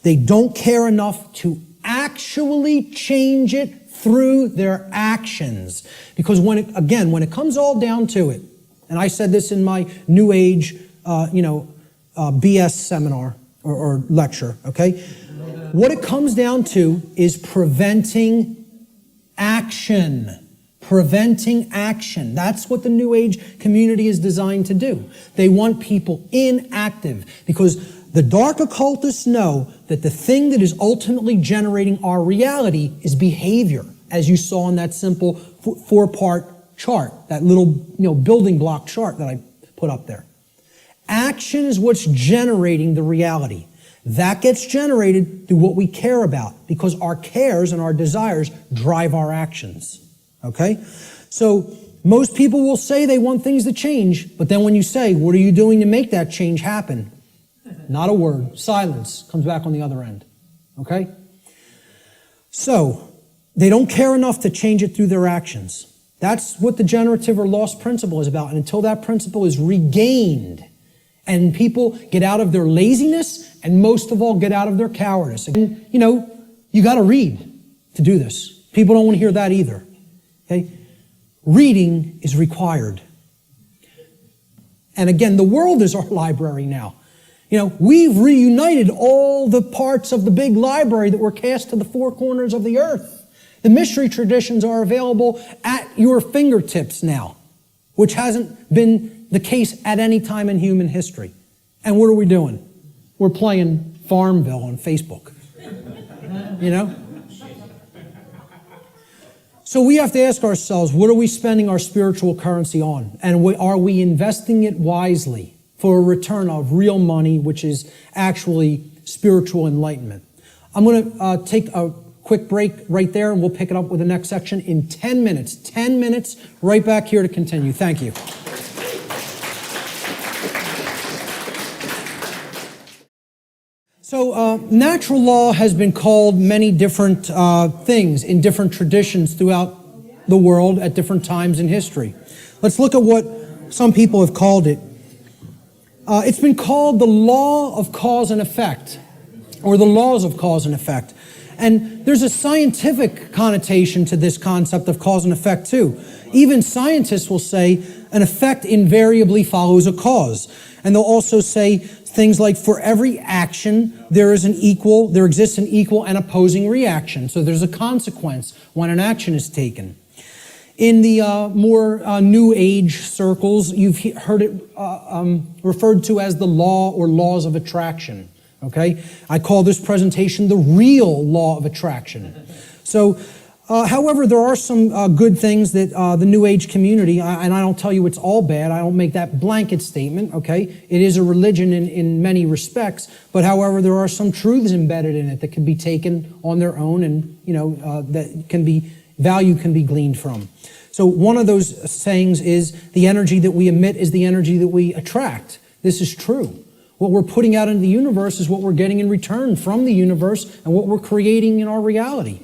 They don't care enough to actually change it through their actions. Because when it comes all down to it, and I said this in my New Age, BS seminar or lecture, okay? What it comes down to is preventing action. Preventing action. That's what the New Age community is designed to do. They want people inactive because the dark occultists know that the thing that is ultimately generating our reality is behavior, as you saw in that simple four-part chart, that little building block chart that I put up there. Action is what's generating the reality. That gets generated through what we care about because our cares and our desires drive our actions. Okay? So most people will say they want things to change, but then when you say, what are you doing to make that change happen? Not a word. Silence comes back on the other end. Okay? So they don't care enough to change it through their actions. That's what the generative or lost principle is about. And until that principle is regained and people get out of their laziness and most of all get out of their cowardice. And, you got to read to do this. People don't want to hear that either. Okay? Reading is required. And again, the world is our library now. We've reunited all the parts of the big library that were cast to the four corners of the earth. The mystery traditions are available at your fingertips now, which hasn't been the case at any time in human history. And what are we doing? We're playing Farmville on Facebook. So we have to ask ourselves, what are we spending our spiritual currency on? And are we investing it wisely for a return of real money, which is actually spiritual enlightenment? I'm going to take a quick break right there, and we'll pick it up with the next section in 10 minutes. 10 minutes, right back here to continue. Thank you. So natural law has been called many different things in different traditions throughout the world at different times in history. Let's look at what some people have called it. It's been called the law of cause and effect, or the laws of cause and effect. And there's a scientific connotation to this concept of cause and effect too. Even scientists will say an effect invariably follows a cause. And they'll also say things like, for every action, there exists an equal and opposing reaction. So there's a consequence when an action is taken. In the more New Age circles, you've heard it referred to as the law or laws of attraction. Okay? I call this presentation the real law of attraction. So, however, there are some good things that the New Age community, and I don't tell you it's all bad, I don't make that blanket statement, okay? It is a religion in many respects, but however, there are some truths embedded in it that can be taken on their own and, value can be gleaned from. So one of those sayings is, the energy that we emit is the energy that we attract. This is true. What we're putting out into the universe is what we're getting in return from the universe and what we're creating in our reality.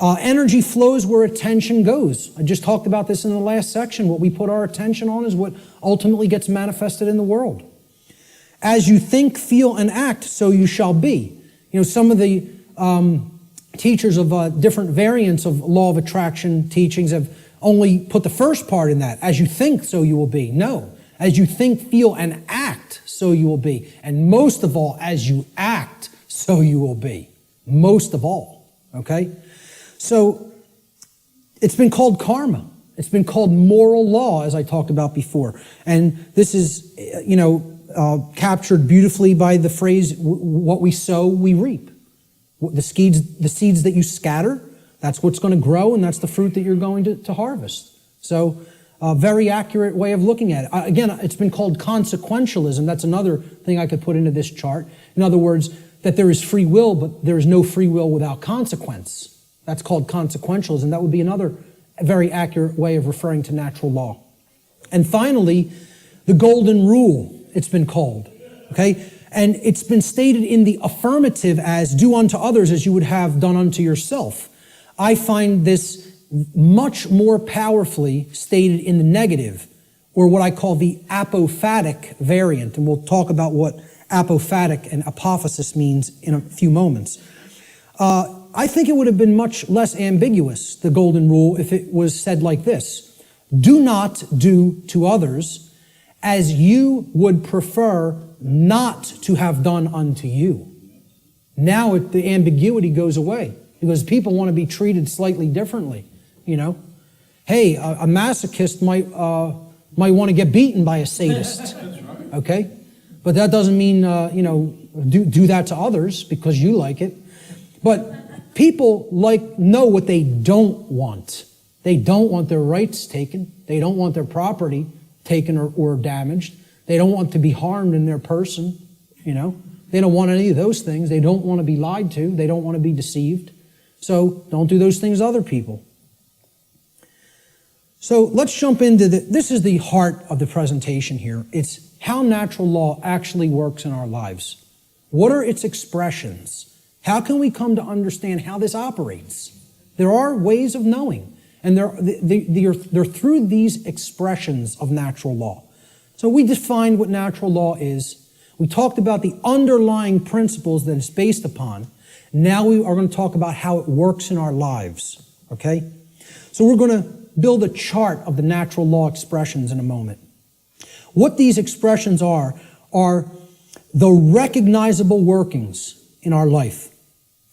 Energy flows where attention goes. I just talked about this in the last section. What we put our attention on is what ultimately gets manifested in the world. As you think, feel, and act, so you shall be. Some of the teachers of different variants of law of attraction teachings have only put the first part in that. As you think, so you will be. No. As you think, feel, and act, so you will be. And most of all, as you act, so you will be. Most of all. Okay? So it's been called karma. It's been called moral law, as I talked about before. And this is, captured beautifully by the phrase, what we sow, we reap. The seeds that you scatter, that's what's going to grow, and that's the fruit that you're going to harvest. So a very accurate way of looking at it. Again, it's been called consequentialism. That's another thing I could put into this chart. In other words, that there is free will, but there is no free will without consequence. That's called consequentialism. That would be another very accurate way of referring to natural law. And finally, the golden rule, it's been called. Okay? And it's been stated in the affirmative as, do unto others as you would have done unto yourself. I find this much more powerfully stated in the negative, or what I call the apophatic variant. And we'll talk about what apophatic and apophasis means in a few moments. I think it would have been much less ambiguous, the golden rule, if it was said like this. Do not do to others as you would prefer not to have done unto you. Now the ambiguity goes away because people want to be treated slightly differently. you know. Hey, a masochist might want to get beaten by a sadist, okay? But that doesn't mean, do that to others because you like it. But people know what they don't want. They don't want their rights taken. They don't want their property taken or damaged. They don't want to be harmed in their person, you know. They don't want any of those things. They don't want to be lied to. They don't want to be deceived. So don't do those things to other people. So let's jump into this is the heart of the presentation here. It's how natural law actually works in our lives. What are its expressions? How can we come to understand how this operates? There are ways of knowing, and they're through these expressions of natural law. So we defined what natural law is. We talked about the underlying principles that it's based upon. Now we are going to talk about how it works in our lives, okay? So we're going to build a chart of the natural law expressions in a moment. What these expressions are the recognizable workings in our life.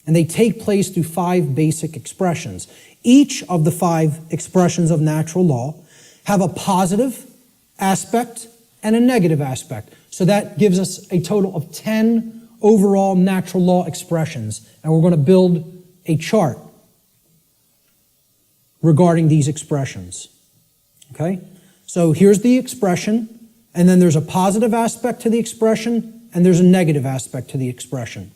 And they take place through 5 basic expressions. Each of the 5 expressions of natural law have a positive aspect and a negative aspect. So that gives us a total of 10 overall natural law expressions. And we're going to build a chart regarding these expressions. Okay? So here's the expression, and then there's a positive aspect to the expression, and there's a negative aspect to the expression.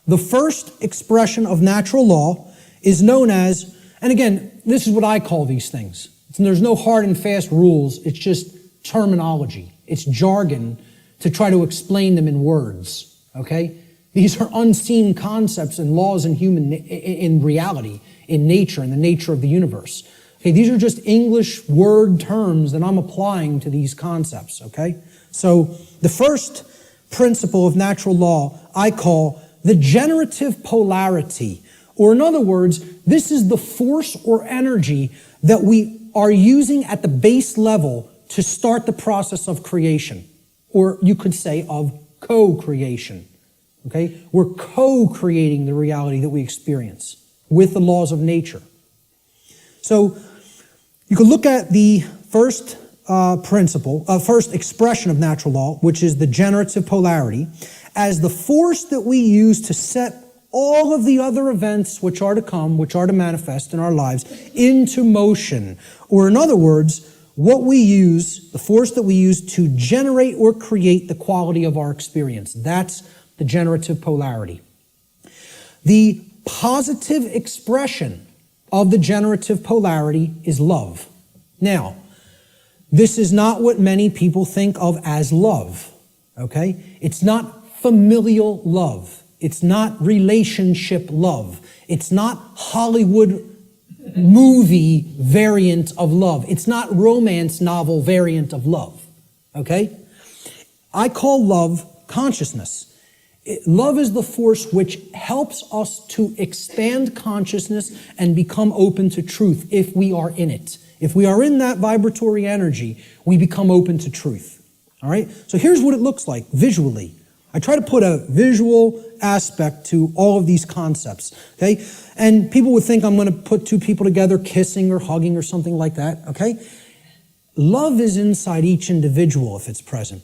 The first expression of natural law is known as, and again, this is what I call these things. There's no hard and fast rules. It's just terminology. It's jargon to try to explain them in words. Okay? These are unseen concepts and laws in reality, in nature, in the nature of the universe. Okay, these are just English word terms that I'm applying to these concepts. Okay? So the first principle of natural law I call the generative polarity. Or in other words, this is the force or energy that we are using at the base level to start the process of creation. Or you could say of co-creation. Okay? We're co-creating the reality that we experience with the laws of nature. So you can look at the first first expression of natural law, which is the generative polarity, as the force that we use to set all of the other events which are to come, which are to manifest in our lives, into motion. Or in other words, what we use, the force that we use to generate or create the quality of our experience. That's the generative polarity. The positive expression of the generative polarity is love. Now, this is not what many people think of as love, okay? It's not familial love. It's not relationship love. It's not Hollywood movie variant of love. It's not romance novel variant of love, okay? I call love consciousness. Love is the force which helps us to expand consciousness and become open to truth if we are in it. If we are in that vibratory energy, we become open to truth. All right? So here's what it looks like visually. I try to put a visual aspect to all of these concepts, okay? And people would think I'm going to put 2 people together kissing or hugging or something like that, okay? Love is inside each individual if it's present,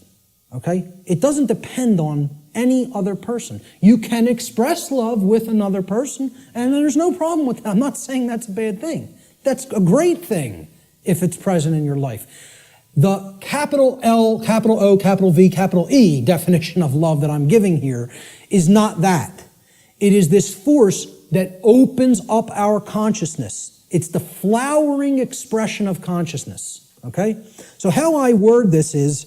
okay? It doesn't depend on any other person. You can express love with another person, and there's no problem with that. I'm not saying that's a bad thing. That's a great thing if it's present in your life. The capital L, capital O, capital V, capital E definition of love that I'm giving here is not that. It is this force that opens up our consciousness. It's the flowering expression of consciousness, okay? So how I word this is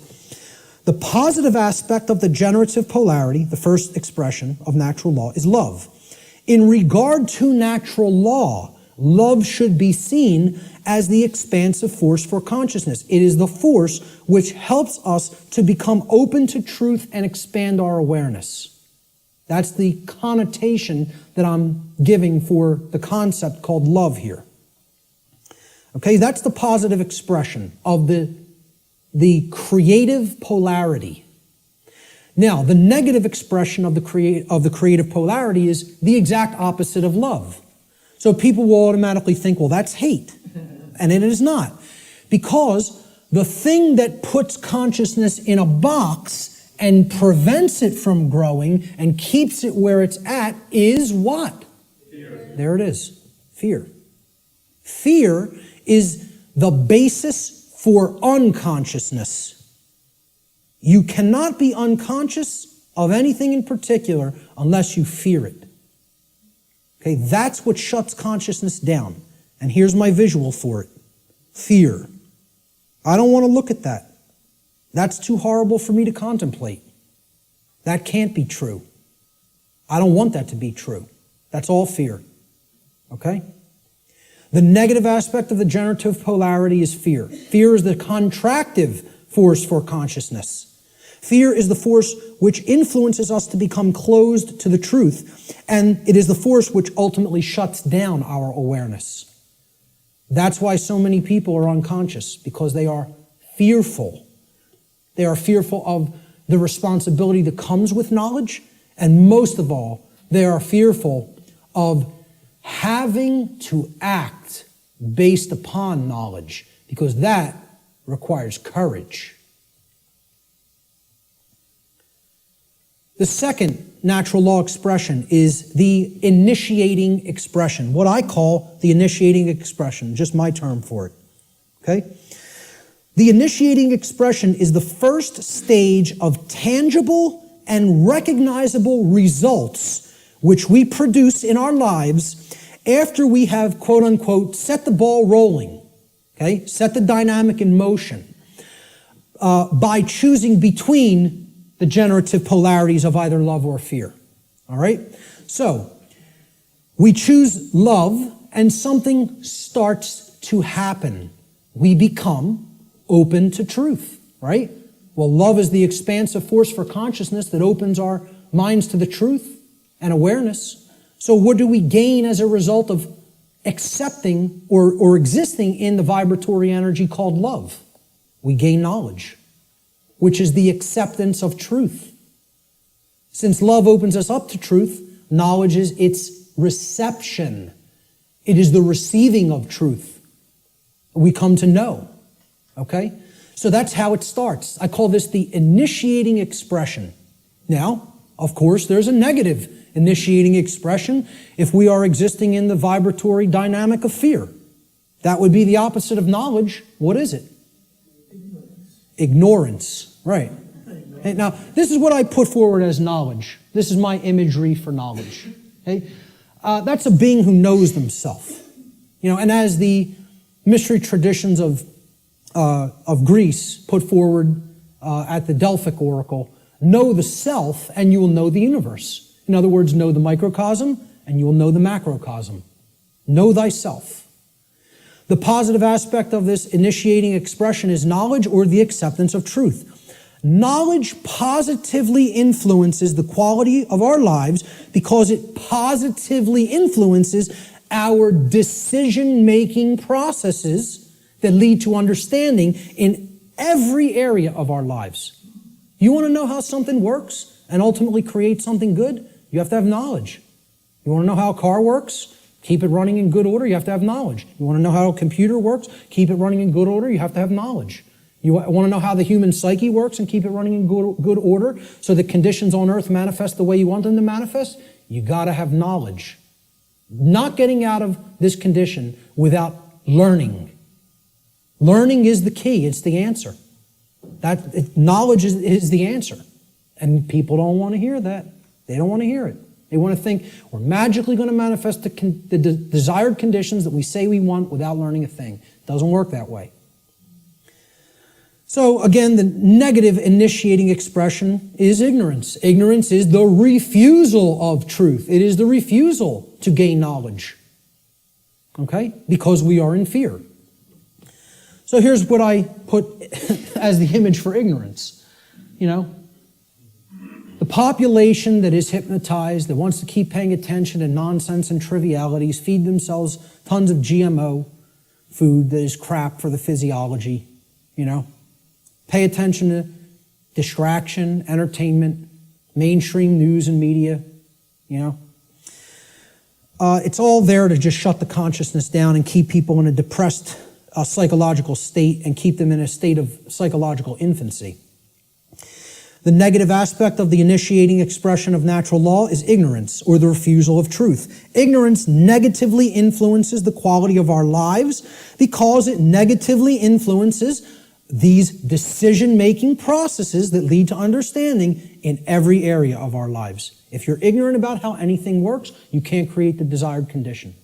the positive aspect of the generative polarity, the first expression of natural law, is love. In regard to natural law, love should be seen as the expansive force for consciousness. It is the force which helps us to become open to truth and expand our awareness. That's the connotation that I'm giving for the concept called love here. Okay, that's the positive expression of the creative polarity. Now, the negative expression of the creative polarity is the exact opposite of love. So people will automatically think, well, that's hate. And it is not. Because the thing that puts consciousness in a box and prevents it from growing and keeps it where it's at is what? Fear. There it is. Fear. Fear is the basis for unconsciousness. You cannot be unconscious of anything in particular unless you fear it. Okay, that's what shuts consciousness down. And here's my visual for it. Fear. I don't want to look at that. That's too horrible for me to contemplate. That can't be true. I don't want that to be true. That's all fear. Okay? The negative aspect of the generative polarity is fear. Fear is the contractive force for consciousness. Fear is the force which influences us to become closed to the truth, and it is the force which ultimately shuts down our awareness. That's why so many people are unconscious, because they are fearful. They are fearful of the responsibility that comes with knowledge, and most of all, they are fearful of having to act based upon knowledge, because that requires courage. The second natural law expression is the initiating expression, what I call the initiating expression, just my term for it. Okay? The initiating expression is the first stage of tangible and recognizable results which we produce in our lives after we have, quote unquote, set the ball rolling, okay? Set the dynamic in motion by choosing between the generative polarities of either love or fear. All right? So, we choose love and something starts to happen. We become open to truth, right? Well, love is the expansive force for consciousness that opens our minds to the truth and awareness. So what do we gain as a result of accepting or existing in the vibratory energy called love? We gain knowledge, which is the acceptance of truth. Since love opens us up to truth, knowledge is its reception. It is the receiving of truth. We come to know, okay? So that's how it starts. I call this the initiating expression. Now, of course, there's a negative initiating expression if we are existing in the vibratory dynamic of fear. That would be the opposite of knowledge. What is it? Ignorance, right. Now, this is what I put forward as knowledge. This is my imagery for knowledge. Okay? That's a being who knows themselves. You know, and as the mystery traditions of Greece put forward at the Delphic Oracle, know the self and you will know the universe. In other words, know the microcosm and you will know the macrocosm. Know thyself. The positive aspect of this initiating expression is knowledge or the acceptance of truth. Knowledge positively influences the quality of our lives because it positively influences our decision-making processes that lead to understanding in every area of our lives. You want to know how something works and ultimately create something good? You have to have knowledge. You want to know how a car works? Keep it running in good order, you have to have knowledge. You want to know how a computer works? Keep it running in good order, you have to have knowledge. You want to know how the human psyche works and keep it running in good order so that conditions on earth manifest the way you want them to manifest? You got to have knowledge. Not getting out of this condition without learning. Learning is the key, it's the answer. Knowledge is the answer. And people don't want to hear that. They don't want to hear it. They want to think we're magically going to manifest the desired conditions that we say we want without learning a thing. It doesn't work that way. So again, the negative initiating expression is ignorance. Ignorance is the refusal of truth. It is the refusal to gain knowledge. Okay? Because we are in fear. So here's what I put as the image for ignorance. You know, the population that is hypnotized, that wants to keep paying attention to nonsense and trivialities, feed themselves tons of GMO food that is crap for the physiology, you know. Pay attention to distraction, entertainment, mainstream news and media, you know. It's all there to just shut the consciousness down and keep people in a depressed psychological state and keep them in a state of psychological infancy. The negative aspect of the initiating expression of natural law is ignorance, or the refusal of truth. Ignorance negatively influences the quality of our lives because it negatively influences these decision-making processes that lead to understanding in every area of our lives. If you're ignorant about how anything works, you can't create the desired condition.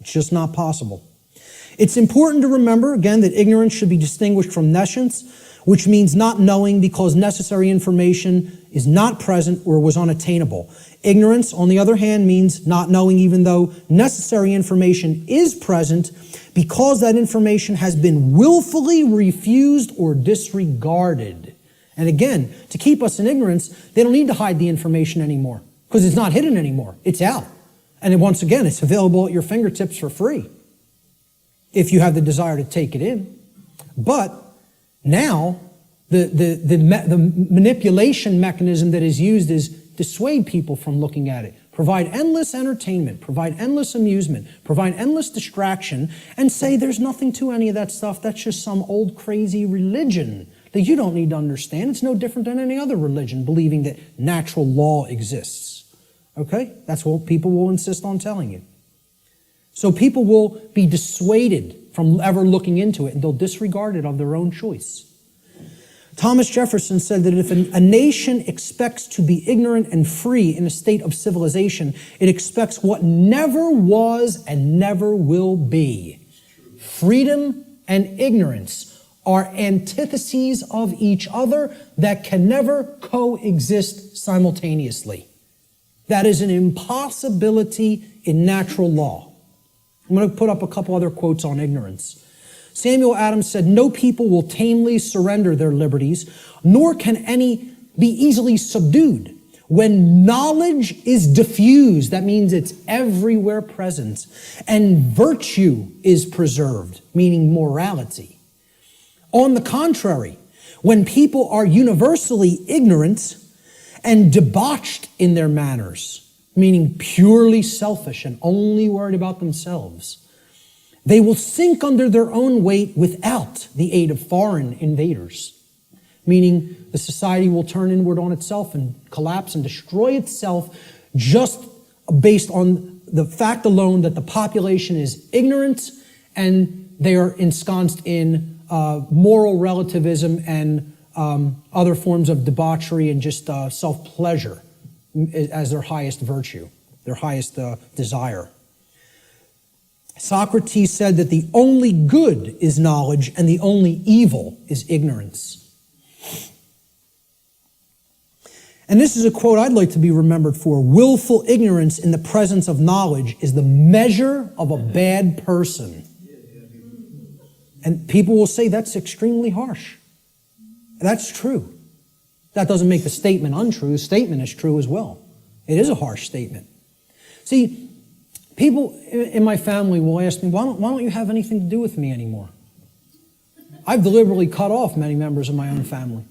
It's just not possible. It's important to remember, again, that ignorance should be distinguished from nescience, which means not knowing because necessary information is not present or was unattainable. Ignorance, on the other hand, means not knowing even though necessary information is present because that information has been willfully refused or disregarded. And again, to keep us in ignorance, they don't need to hide the information anymore because it's not hidden anymore. It's out. And once again, it's available at your fingertips for free if you have the desire to take it in. But now, the manipulation mechanism that is used is dissuade people from looking at it, provide endless entertainment, provide endless amusement, provide endless distraction, and say there's nothing to any of that stuff. That's just some old crazy religion that you don't need to understand. It's no different than any other religion, believing that natural law exists. Okay? That's what people will insist on telling you. So people will be dissuaded from ever looking into it, and they'll disregard it of their own choice. Thomas Jefferson said that if a nation expects to be ignorant and free in a state of civilization, it expects what never was and never will be. Freedom and ignorance are antitheses of each other that can never coexist simultaneously. That is an impossibility in natural law. I'm going to put up a couple other quotes on ignorance. Samuel Adams said, "No people will tamely surrender their liberties, nor can any be easily subdued. When knowledge is diffused," that means it's everywhere present, "and virtue is preserved," meaning morality. On the contrary, when people are universally ignorant and debauched in their manners, meaning purely selfish and only worried about themselves, they will sink under their own weight without the aid of foreign invaders, meaning the society will turn inward on itself and collapse and destroy itself just based on the fact alone that the population is ignorant and they are ensconced in moral relativism and other forms of debauchery and just self-pleasure as their highest virtue, their highest desire. Socrates said that the only good is knowledge and the only evil is ignorance. And this is a quote I'd like to be remembered for. "Willful ignorance in the presence of knowledge is the measure of a bad person." And people will say that's extremely harsh. That's true. That doesn't make the statement untrue. The statement is true as well. It is a harsh statement. See, people in my family will ask me, why don't you have anything to do with me anymore? I've deliberately cut off many members of my own family.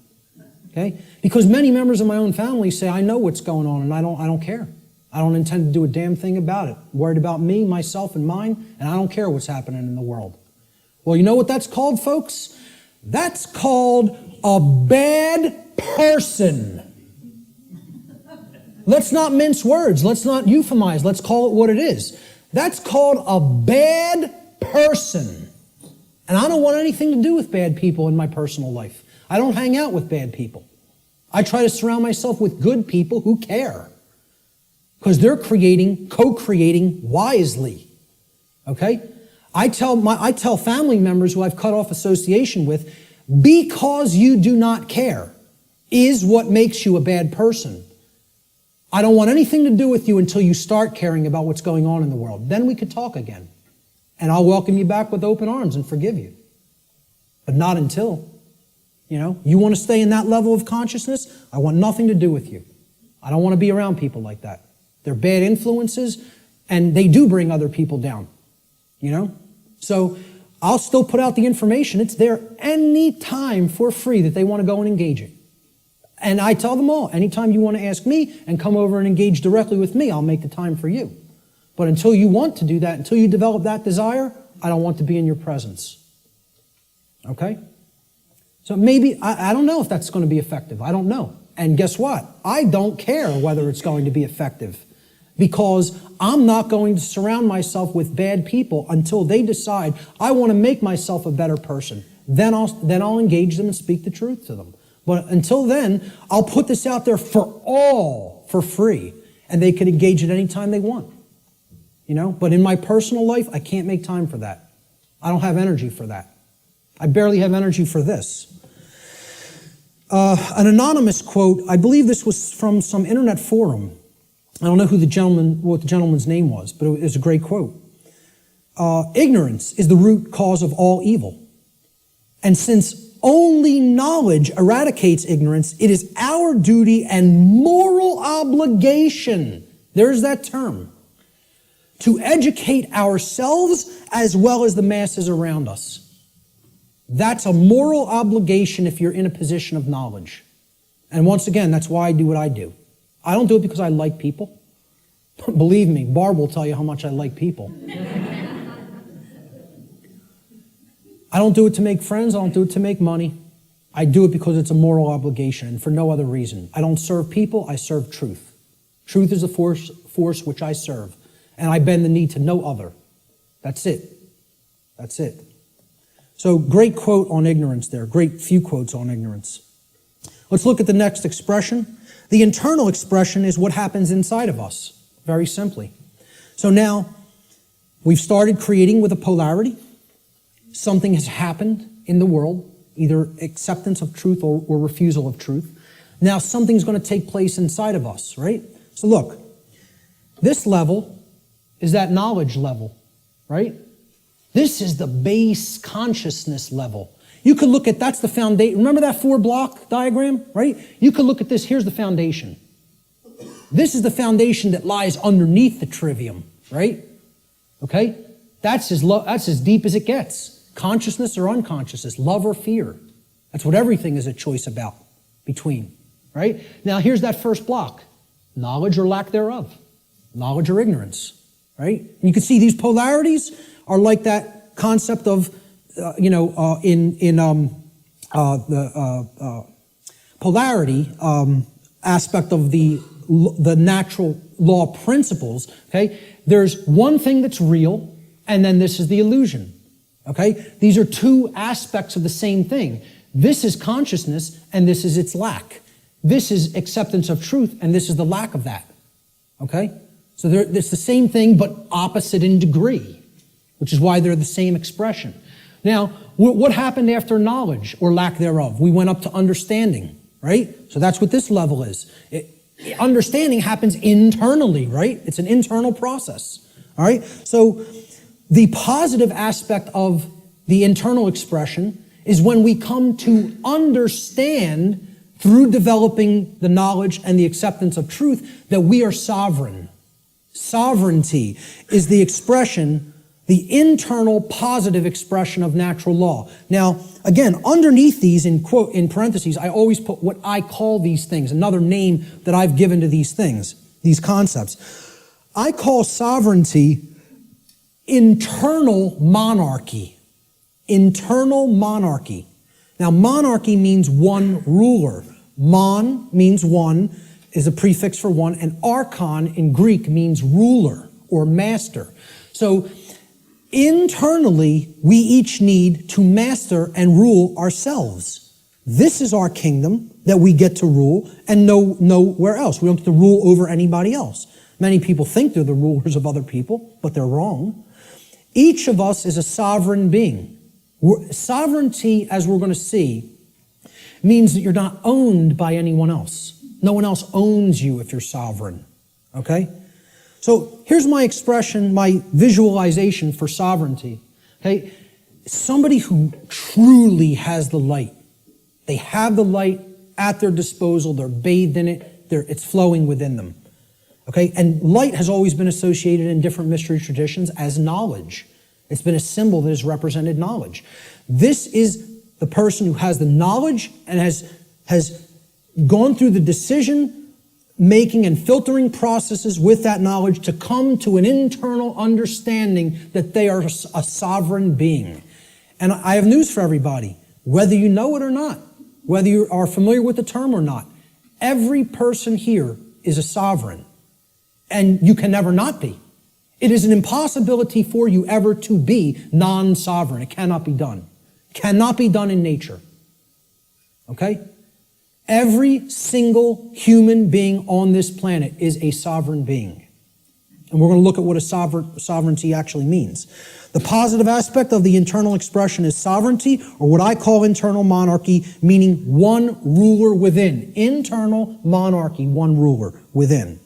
Okay? Because many members of my own family say, I know what's going on and I don't care. I don't intend to do a damn thing about it. I'm worried about me, myself, and mine, and I don't care what's happening in the world. Well, you know what that's called, folks? That's called a bad person. Let's not mince words. Let's not euphemize. Let's call it what it is. That's called a bad person. And I don't want anything to do with bad people in my personal life. I don't hang out with bad people. I try to surround myself with good people who care. Because they're co-creating wisely. Okay? I tell family members who I've cut off association with, because you do not care is what makes you a bad person. I don't want anything to do with you until you start caring about what's going on in the world. Then we could talk again. And I'll welcome you back with open arms and forgive you. But not until. You want to stay in that level of consciousness? I want nothing to do with you. I don't want to be around people like that. They're bad influences, and they do bring other people down. So I'll still put out the information. It's there any time for free that they want to go and engage it. And I tell them all, anytime you want to ask me and come over and engage directly with me, I'll make the time for you. But until you want to do that, until you develop that desire, I don't want to be in your presence. Okay? So maybe, I don't know if that's going to be effective. I don't know. And guess what? I don't care whether it's going to be effective, because I'm not going to surround myself with bad people until they decide I want to make myself a better person. Then I'll engage them and speak the truth to them. But until then, I'll put this out there for all for free, and they can engage it any time they want. You know, but in my personal life, I can't make time for that. I don't have energy for that. I barely have energy for this. An anonymous quote, I believe this was from some internet forum. I don't know what the gentleman's name was, but it was a great quote. Ignorance is the root cause of all evil. And since only knowledge eradicates ignorance, it is our duty and moral obligation, there's that term, to educate ourselves as well as the masses around us. That's a moral obligation if you're in a position of knowledge. And once again, that's why I do what I do. I don't do it because I like people. Believe me, Barb will tell you how much I like people. I don't do it to make friends. I don't do it to make money. I do it because it's a moral obligation and for no other reason. I don't serve people. I serve truth. Truth is the force which I serve. And I bend the knee to no other. That's it. That's it. So great quote on ignorance there. Great few quotes on ignorance. Let's look at the next expression. The internal expression is what happens inside of us, very simply. So now, we've started creating with a polarity. Something has happened in the world, either acceptance of truth or refusal of truth. Now something's going to take place inside of us, right? So look, this level is that knowledge level, right? This is the base consciousness level. You could look at, that's the foundation. Remember that 4-block diagram, right? You could look at this, here's the foundation. This is the foundation that lies underneath the trivium, right? Okay? That's as deep as it gets. Consciousness or unconsciousness, love or fear. That's what everything is a choice about, between, right? Now here's that first block. Knowledge or lack thereof. Knowledge or ignorance, right? And you can see these polarities are like that concept of, the polarity aspect of the natural law principles, okay? There's one thing that's real, and then this is the illusion, okay? These are two aspects of the same thing. This is consciousness, and this is its lack. This is acceptance of truth, and this is the lack of that, okay? So it's the same thing, but opposite in degree, which is why they're the same expression. Now, what happened after knowledge or lack thereof? We went up to understanding, right? So that's what this level is. Understanding happens internally, right? It's an internal process, all right? So the positive aspect of the internal expression is when we come to understand through developing the knowledge and the acceptance of truth that we are sovereign. Sovereignty is the expression, the internal positive expression of natural law. Now, again, underneath these, in parentheses, I always put what I call these things, another name that I've given to these things, these concepts. I call sovereignty internal monarchy. Internal monarchy. Now, monarchy means one ruler. Mon means one, is a prefix for one, and archon in Greek means ruler or master. So, internally, we each need to master and rule ourselves. This is our kingdom that we get to rule and nowhere else. We don't get to rule over anybody else. Many people think they're the rulers of other people, but they're wrong. Each of us is a sovereign being. Sovereignty, as we're going to see, means that you're not owned by anyone else. No one else owns you if you're sovereign, okay? So here's my expression, my visualization for sovereignty, okay? Somebody who truly has the light. They have the light at their disposal. They're bathed in it. It's flowing within them, okay? And light has always been associated in different mystery traditions as knowledge. It's been a symbol that has represented knowledge. This is the person who has the knowledge and has gone through the decision making and filtering processes with that knowledge to come to an internal understanding that they are a sovereign being. And I have news for everybody, whether you know it or not, whether you are familiar with the term or not, every person here is a sovereign, and you can never not be. It is an impossibility for you ever to be non-sovereign. It cannot be done. Cannot be done in nature. Okay? Every single human being on this planet is a sovereign being. And we're going to look at what a sovereignty actually means. The positive aspect of the internal expression is sovereignty, or what I call internal monarchy, meaning one ruler within. Internal monarchy, one ruler within.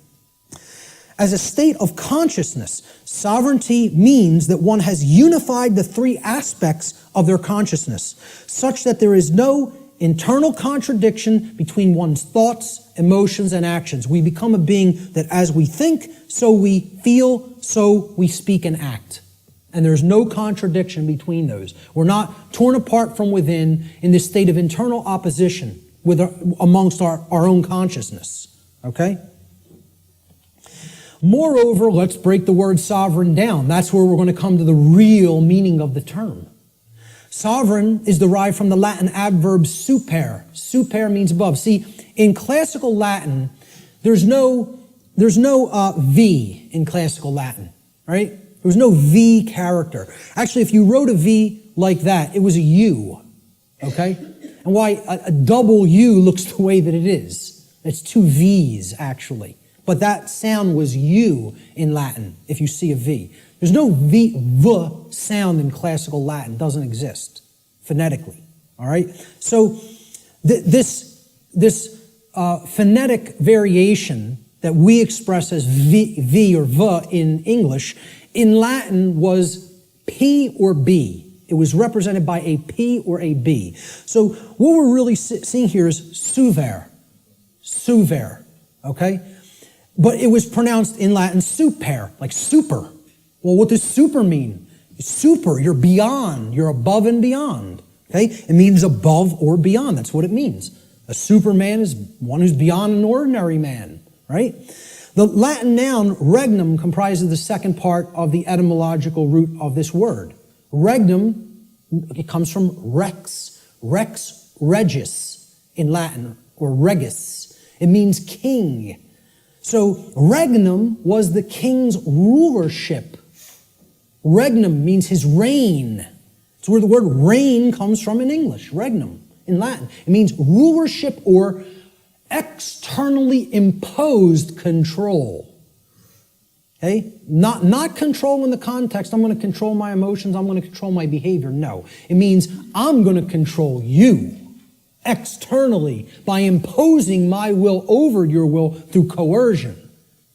As a state of consciousness, sovereignty means that one has unified the three aspects of their consciousness, such that there is no internal contradiction between one's thoughts, emotions, and actions. We become a being that as we think, so we feel, so we speak and act. And there's no contradiction between those. We're not torn apart from within in this state of internal opposition amongst our own consciousness. Okay? Moreover, let's break the word sovereign down. That's where we're going to come to the real meaning of the term. Sovereign is derived from the Latin adverb super. Super means above. See, in classical Latin, there's no V in classical Latin, right? There was no V character. Actually, if you wrote a V like that, it was a U, okay? And why a double U looks the way that it is. It's two V's, actually. But that sound was U in Latin, if you see a V. There's no V sound in classical Latin. It doesn't exist phonetically, all right? So this phonetic variation that we express as V or V in English, in Latin was P or B. It was represented by a P or a B. So what we're really seeing here is suver, okay? But it was pronounced in Latin super, like super. Well, what does super mean? Super, you're beyond, you're above and beyond. Okay? It means above or beyond. That's what it means. A superman is one who's beyond an ordinary man, right? The Latin noun regnum comprises the second part of the etymological root of this word. Regnum, it comes from rex regis in Latin, or regis. It means king. So regnum was the king's rulership. Regnum means his reign. It's where the word reign comes from in English, regnum, in Latin. It means rulership or externally imposed control. Okay? Not control in the context, I'm going to control my emotions, I'm going to control my behavior. No. It means I'm going to control you externally by imposing my will over your will through coercion.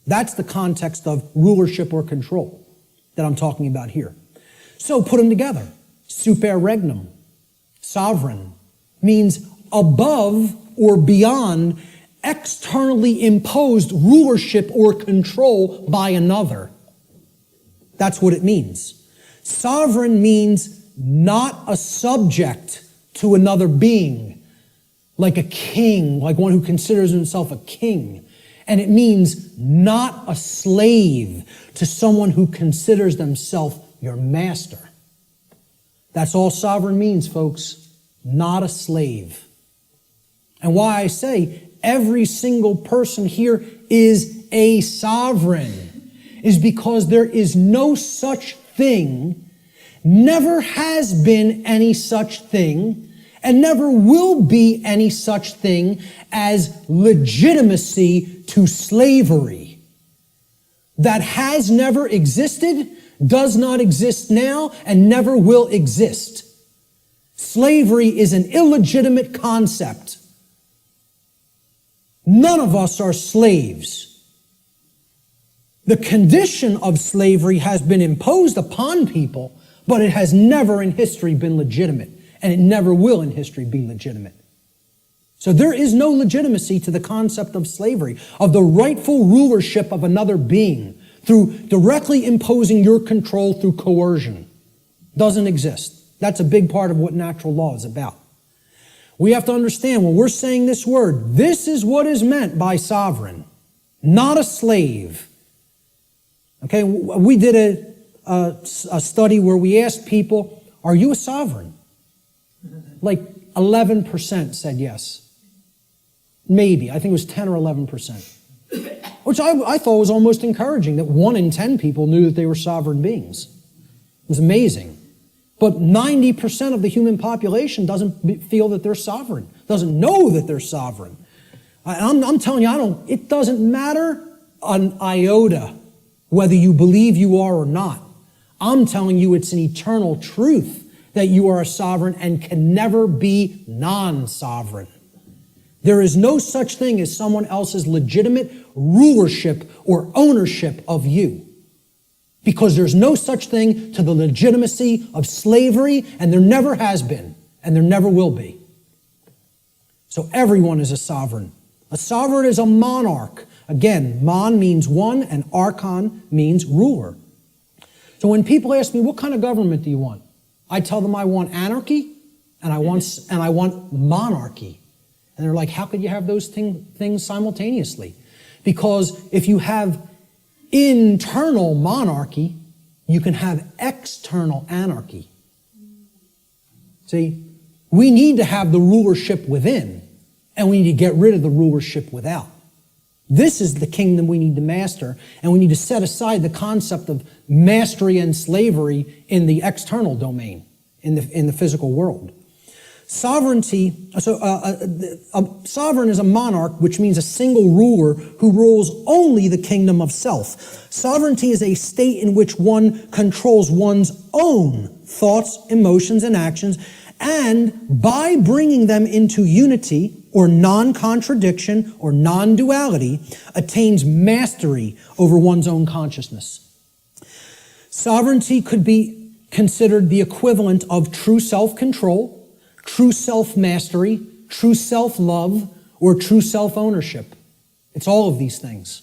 That's the context of rulership or control that I'm talking about here. So put them together. Super regnum, sovereign, means above or beyond externally imposed rulership or control by another. That's what it means. Sovereign means not a subject to another being, like a king, like one who considers himself a king. And it means not a slave to someone who considers themselves your master. That's all sovereign means, folks. Not a slave. And why I say every single person here is a sovereign is because there is no such thing, never has been any such thing, and never will be any such thing as legitimacy to slavery. That has never existed, does not exist now, and never will exist. Slavery is an illegitimate concept. None of us are slaves. The condition of slavery has been imposed upon people, but it has never in history been legitimate. And it never will in history be legitimate. So there is no legitimacy to the concept of slavery, of the rightful rulership of another being through directly imposing your control through coercion. Doesn't exist. That's a big part of what natural law is about. We have to understand when we're saying this word, this is what is meant by sovereign, not a slave. Okay, we did a study where we asked people, are you a sovereign? Like 11% said yes. Maybe. I think it was 10 or 11%. Which I thought was almost encouraging, that 1 in 10 people knew that they were sovereign beings. It was amazing. But 90% of the human population doesn't feel that they're sovereign, doesn't know that they're sovereign. I'm telling you, it doesn't matter an iota whether you believe you are or not. I'm telling you it's an eternal truth that you are a sovereign and can never be non-sovereign. There is no such thing as someone else's legitimate rulership or ownership of you. Because there's no such thing to the legitimacy of slavery, and there never has been, and there never will be. So everyone is a sovereign. A sovereign is a monarch. Again, mon means one, and archon means ruler. So when people ask me, what kind of government do you want? I tell them I want anarchy, and I want monarchy. And they're like, how could you have those things simultaneously? Because if you have internal monarchy, you can have external anarchy. See, we need to have the rulership within, and we need to get rid of the rulership without. This is the kingdom we need to master, and we need to set aside the concept of mastery and slavery in the external domain, in the physical world. Sovereignty, a sovereign is a monarch, which means a single ruler who rules only the kingdom of self. Sovereignty is a state in which one controls one's own thoughts, emotions, and actions, and by bringing them into unity or non-contradiction or non-duality, attains mastery over one's own consciousness. Sovereignty could be considered the equivalent of true self-control, true self-mastery, true self-love, or true self-ownership. It's all of these things.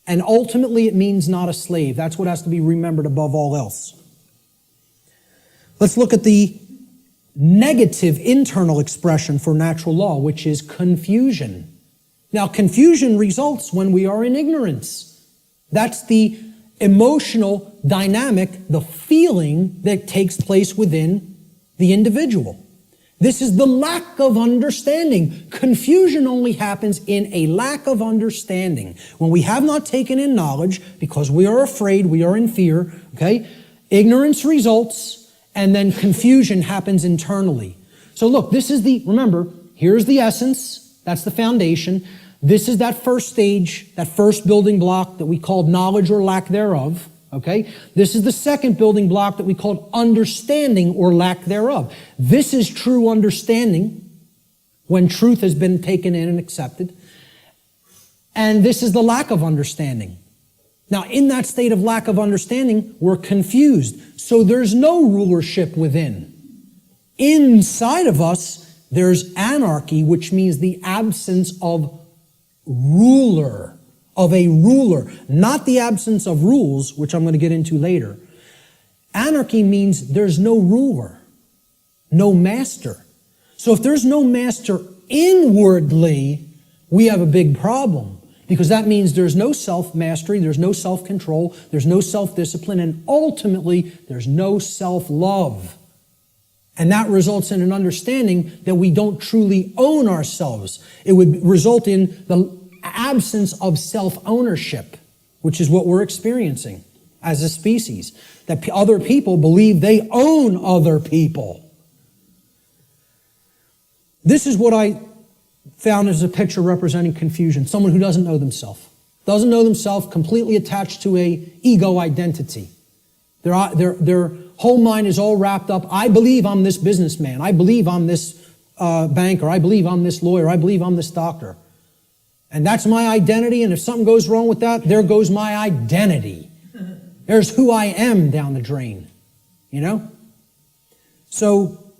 And ultimately, it means not a slave. That's what has to be remembered above all else. Let's look at the negative internal expression for natural law, which is confusion. Now, confusion results when we are in ignorance. That's the emotional dynamic, the feeling that takes place within the individual. This is the lack of understanding. Confusion only happens in a lack of understanding. When we have not taken in knowledge, because we are afraid, we are in fear, okay? Ignorance results, and then confusion happens internally. So look, remember, here's the essence, that's the foundation. This is that first stage, that first building block that we called knowledge or lack thereof. Okay? This is the second building block that we called understanding or lack thereof. This is true understanding when truth has been taken in and accepted. And this is the lack of understanding. Now, in that state of lack of understanding, we're confused. So there's no rulership within. Inside of us, there's anarchy, which means the absence of ruler. Of a ruler, not the absence of rules, which I'm going to get into later. Anarchy means there's no ruler, no master. So if there's no master inwardly, we have a big problem, because that means there's no self-mastery, there's no self-control, there's no self-discipline, and ultimately, there's no self-love. And that results in an understanding that we don't truly own ourselves. It would result in the absence of self-ownership, which is what we're experiencing as a species. That other people believe they own other people. This is what I found as a picture representing confusion. Someone who doesn't know themselves. Doesn't know themselves, completely attached to a ego identity. Their whole mind is all wrapped up. I believe I'm this businessman. I believe I'm this banker. I believe I'm this lawyer. I believe I'm this doctor. And that's my identity, and if something goes wrong with that, there goes my identity. There's who I am down the drain, you know? So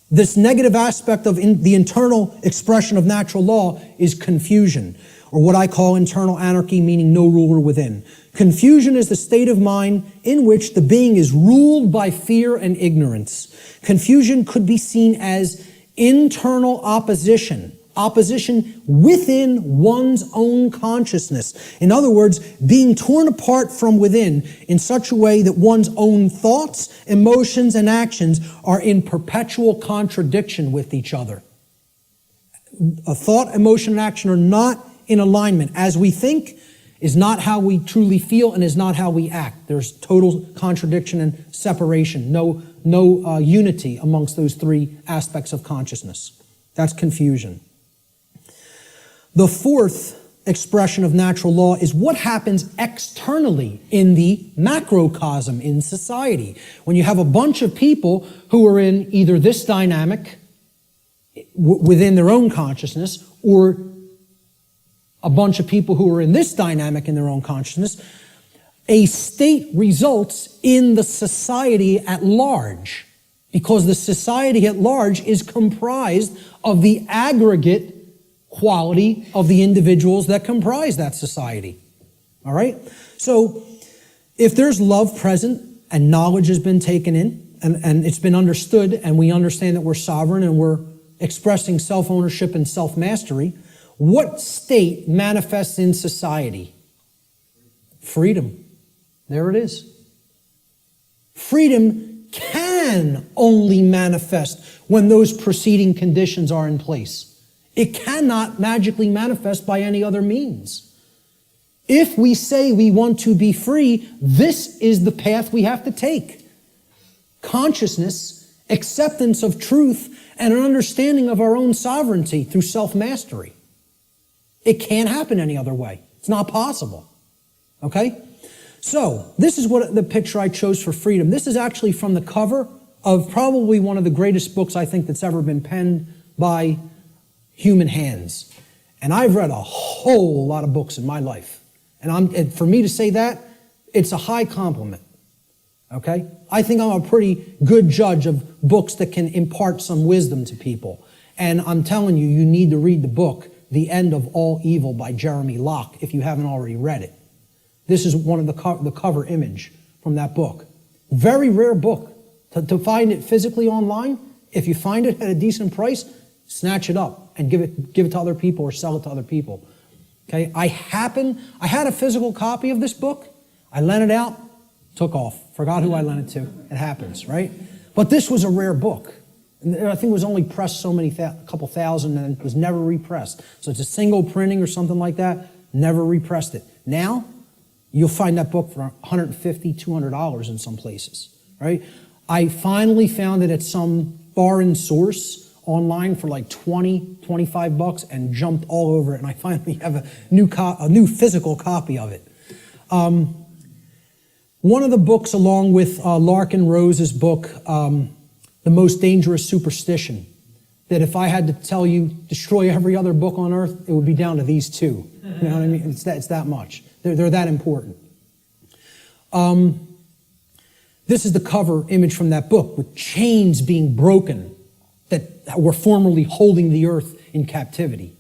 this negative aspect of the internal expression of natural law is confusion, or what I call internal anarchy, meaning no ruler within. Confusion is the state of mind in which the being is ruled by fear and ignorance. Confusion could be seen as internal opposition opposition within one's own consciousness. In other words, being torn apart from within in such a way that one's own thoughts, emotions, and actions are in perpetual contradiction with each other. A thought, emotion, and action are not in alignment. As we think is not how we truly feel and is not how we act. There's total contradiction and separation. No unity amongst those three aspects of consciousness. That's confusion. The fourth expression of natural law is what happens externally in the macrocosm in society. When you have a bunch of people who are in either this dynamic within their own consciousness or a bunch of people who are in this dynamic in their own consciousness, a state results in the society at large, because the society at large is comprised of the aggregate quality of the individuals that comprise that society. All right? So if there's love present and knowledge has been taken in and it's been understood and we understand that we're sovereign and we're expressing self-ownership and self-mastery, what state manifests in society? Freedom. There it is. Freedom can only manifest when those preceding conditions are in place. It cannot magically manifest by any other means. If we say we want to be free, this is the path we have to take. Consciousness, acceptance of truth, and an understanding of our own sovereignty through self-mastery. It can't happen any other way. It's not possible. Okay? So, this is what the picture I chose for freedom. This is actually from the cover of probably one of the greatest books I think that's ever been penned by human hands. And I've read a whole lot of books in my life. And for me to say that, it's a high compliment. Okay? I think I'm a pretty good judge of books that can impart some wisdom to people. And I'm telling you, you need to read the book, The End of All Evil by Jeremy Locke, if you haven't already read it. This is one of the cover image from that book. Very rare book. To find it physically online, if you find it at a decent price, snatch it up and give it to other people or sell it to other people. Okay? I had a physical copy of this book. I lent it out, took off. Forgot who I lent it to. It happens, right? But this was a rare book. And I think it was only pressed a couple thousand and it was never repressed. So it's a single printing or something like that. Never repressed it. Now, you'll find that book for $150, $200 in some places, right? I finally found it at some foreign source online for like $20, $25 and jumped all over it, and I finally have a new physical copy of it. One of the books, along with Larkin Rose's book, The Most Dangerous Superstition, that if I had to tell you, destroy every other book on earth, it would be down to these two. You know what I mean? It's that much. They're that important. This is the cover image from that book, with chains being broken that were formerly holding the earth in captivity.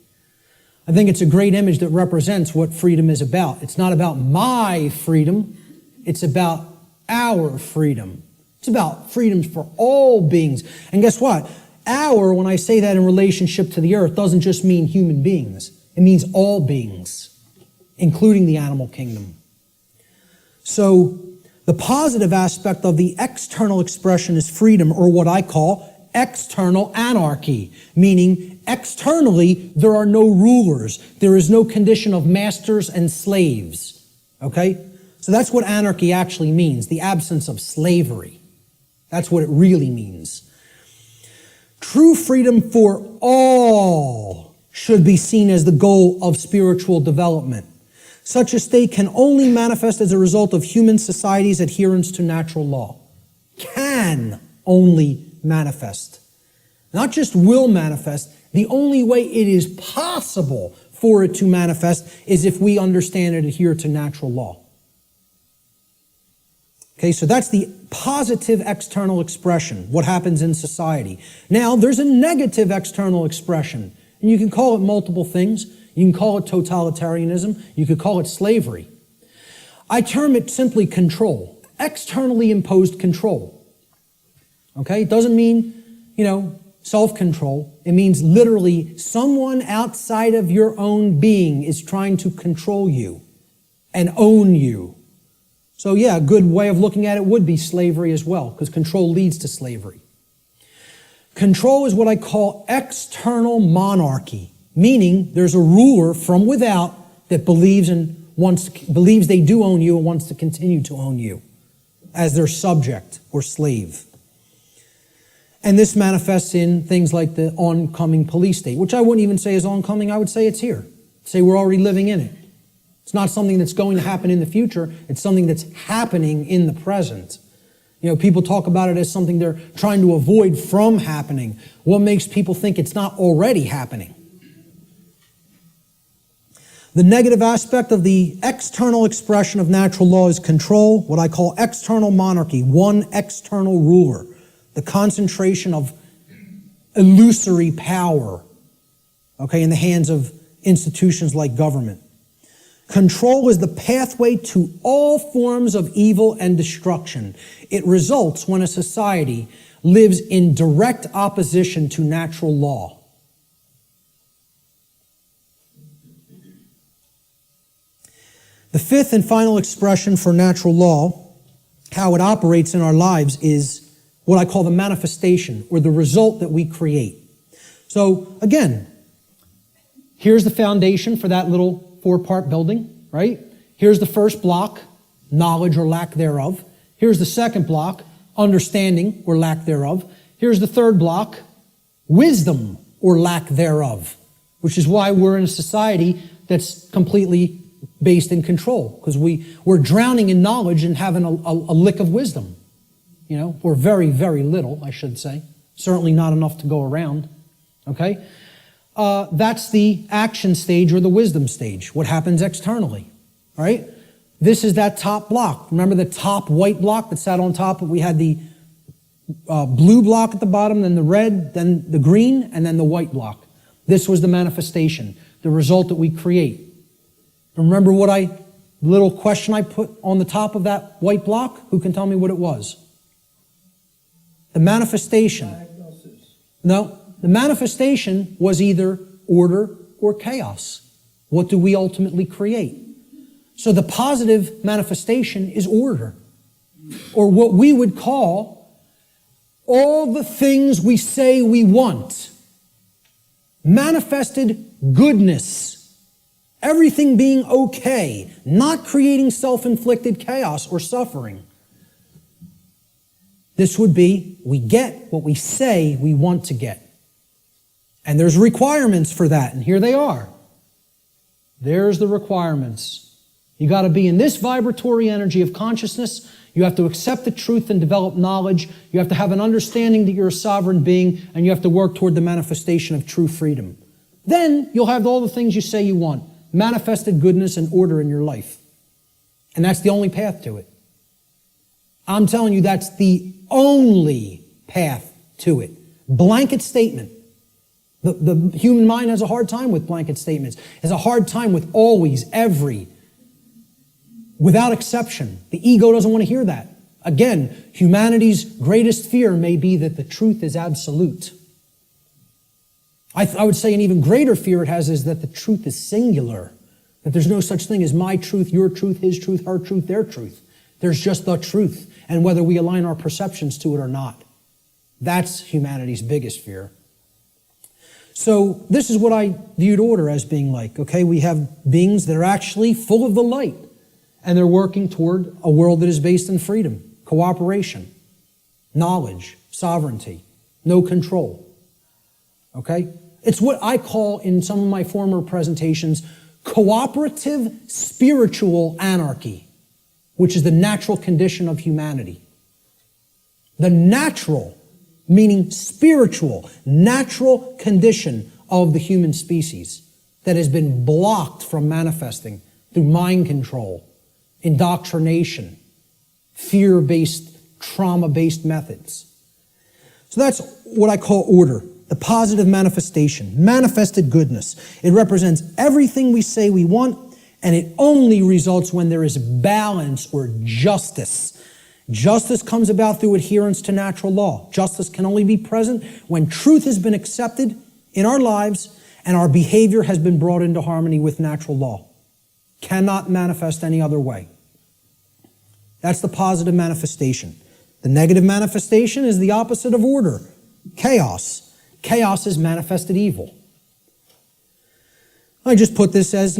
I think it's a great image that represents what freedom is about. It's not about my freedom. It's about our freedom. It's about freedom for all beings. And guess what? Our, when I say that in relationship to the earth, doesn't just mean human beings. It means all beings, including the animal kingdom. So, the positive aspect of the external expression is freedom, or what I call external anarchy, meaning externally there are no rulers. There is no condition of masters and slaves. Okay? So that's what anarchy actually means, the absence of slavery. That's what it really means. True freedom for all should be seen as the goal of spiritual development. Such a state can only manifest as a result of human society's adherence to natural law. Can only manifest. Not just will manifest. The only way it is possible for it to manifest is if we understand and adhere to natural law. Okay, so that's the positive external expression, what happens in society. Now, there's a negative external expression, and you can call it multiple things. You can call it totalitarianism. You could call it slavery. I term it simply control, externally imposed control. Okay, it doesn't mean, self-control. It means literally someone outside of your own being is trying to control you and own you. So yeah, a good way of looking at it would be slavery as well, because control leads to slavery. Control is what I call external monarchy, meaning there's a ruler from without that believes they do own you and wants to continue to own you as their subject or slave. And this manifests in things like the oncoming police state, which I wouldn't even say is oncoming, I would say it's here. Say we're already living in it. It's not something that's going to happen in the future, it's something that's happening in the present. You know, people talk about it as something they're trying to avoid from happening. What makes people think it's not already happening? The negative aspect of the external expression of natural law is control, what I call external monarchy, one external ruler, the concentration of illusory power, okay, in the hands of institutions like government. Control is the pathway to all forms of evil and destruction. It results when a society lives in direct opposition to natural law. The fifth and final expression for natural law, how it operates in our lives, is what I call the manifestation, or the result that we create. So again, here's the foundation for that little 4-part building, right? Here's the first block, knowledge or lack thereof. Here's the second block, understanding or lack thereof. Here's the third block, wisdom or lack thereof, which is why we're in a society that's completely based in control, because we're drowning in knowledge and having a lick of wisdom, you know, or very, very little, I should say. Certainly not enough to go around, okay? That's the action stage or the wisdom stage, what happens externally, right? This is that top block. Remember the top white block that sat on top? We had the blue block at the bottom, then the red, then the green, and then the white block. This was the manifestation, the result that we create. Remember the little question I put on the top of that white block? Who can tell me what it was? The manifestation. No. The manifestation was either order or chaos. What do we ultimately create? So the positive manifestation is order, or what we would call all the things we say we want. Manifested goodness. Everything being okay, not creating self-inflicted chaos or suffering. This would be, we get what we say we want to get. And there's requirements for that, and here they are. There's the requirements. You got to be in this vibratory energy of consciousness. You have to accept the truth and develop knowledge. You have to have an understanding that you're a sovereign being, and you have to work toward the manifestation of true freedom. Then you'll have all the things you say you want. Manifested goodness and order in your life. And that's the only path to it. I'm telling you, that's the only path to it. Blanket statement. The human mind has a hard time with blanket statements. Has a hard time with always, every, without exception. The ego doesn't want to hear that. Again, humanity's greatest fear may be that the truth is absolute. I would say an even greater fear it has is that the truth is singular. That there's no such thing as my truth, your truth, his truth, her truth, their truth. There's just the truth, and whether we align our perceptions to it or not. That's humanity's biggest fear. So this is what I viewed order as being like. Okay, we have beings that are actually full of the light, and they're working toward a world that is based in freedom, cooperation, knowledge, sovereignty, no control. Okay? It's what I call, in some of my former presentations, cooperative spiritual anarchy, which is the natural condition of humanity. The natural, meaning spiritual, natural condition of the human species that has been blocked from manifesting through mind control, indoctrination, fear-based, trauma-based methods. So that's what I call order. The positive manifestation, manifested goodness. It represents everything we say we want, and it only results when there is balance or justice Justice comes about through adherence to natural law. Justice can only be present when truth has been accepted in our lives and our behavior has been brought into harmony with natural law. Cannot manifest any other way. That's the positive manifestation. The negative manifestation is the opposite of order, chaos. Chaos is manifested evil. I just put this as,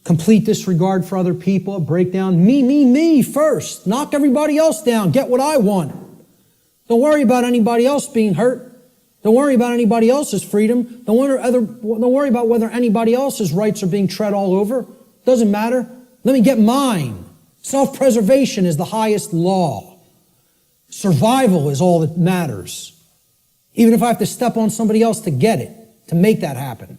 complete disregard for other people, breakdown, me first. Knock everybody else down, get what I want. Don't worry about anybody else being hurt. Don't worry about anybody else's freedom. Don't worry about whether anybody else's rights are being tread all over. Doesn't matter. Let me get mine. Self-preservation is the highest law. Survival is all that matters. Even if I have to step on somebody else to get it, to make that happen.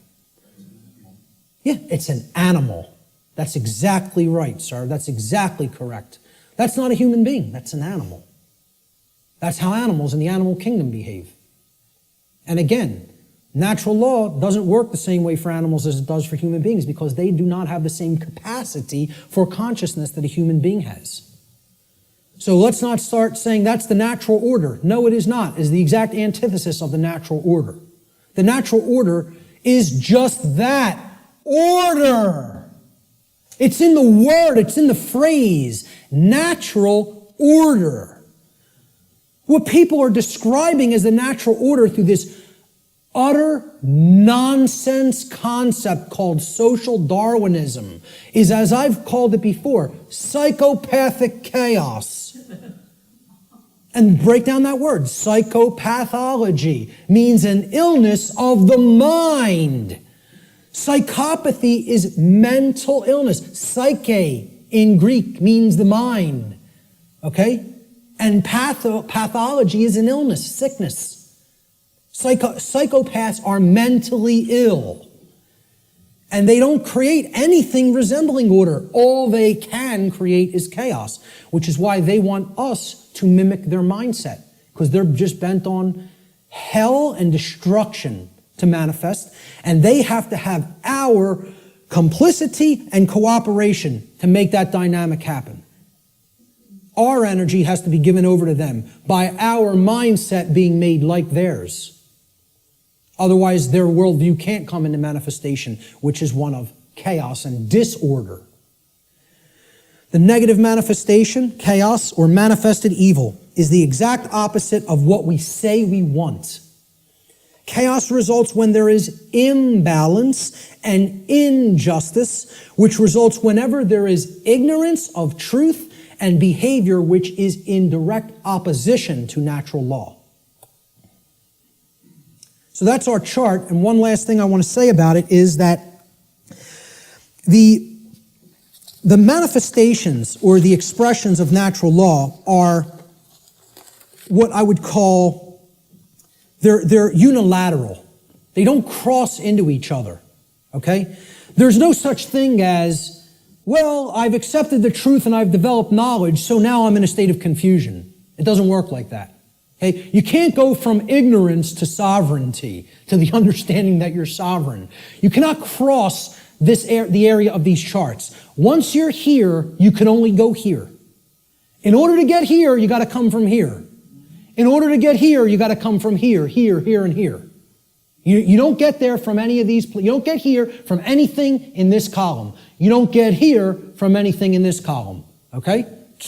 Yeah, it's an animal. That's exactly right, sir. That's exactly correct. That's not a human being. That's an animal. That's how animals in the animal kingdom behave. And again, natural law doesn't work the same way for animals as it does for human beings because they do not have the same capacity for consciousness that a human being has. So let's not start saying that's the natural order. No, it is not. It is the exact antithesis of the natural order. The natural order is just that. Order. It's in the word. It's in the phrase. Natural order. What people are describing as the natural order through this utter nonsense concept called social Darwinism is, as I've called it before, psychopathic chaos. And break down that word. Psychopathology means an illness of the mind. Psychopathy is mental illness. Psyche in Greek means the mind. Okay? And pathology is an illness, sickness. Psychopaths are mentally ill. And they don't create anything resembling order. All they can create is chaos, which is why they want us to mimic their mindset, because they're just bent on hell and destruction to manifest, and they have to have our complicity and cooperation to make that dynamic happen. Our energy has to be given over to them by our mindset being made like theirs. Otherwise, their worldview can't come into manifestation, which is one of chaos and disorder. The negative manifestation, chaos, or manifested evil, is the exact opposite of what we say we want. Chaos results when there is imbalance and injustice, which results whenever there is ignorance of truth and behavior which is in direct opposition to natural law. So that's our chart, and one last thing I want to say about it is that the manifestations or the expressions of natural law are what I would call, they're unilateral. They don't cross into each other, okay? There's no such thing as, well, I've accepted the truth and I've developed knowledge, so now I'm in a state of confusion. It doesn't work like that. Okay? You can't go from ignorance to sovereignty, to the understanding that you're sovereign. You cannot cross the area of these charts. Once you're here, you can only go here. In order to get here, you got to come from here. In order to get here, you got to come from here, and here. You don't get there from any of these. You don't get here from anything in this column. You don't get here from anything in this column. Okay?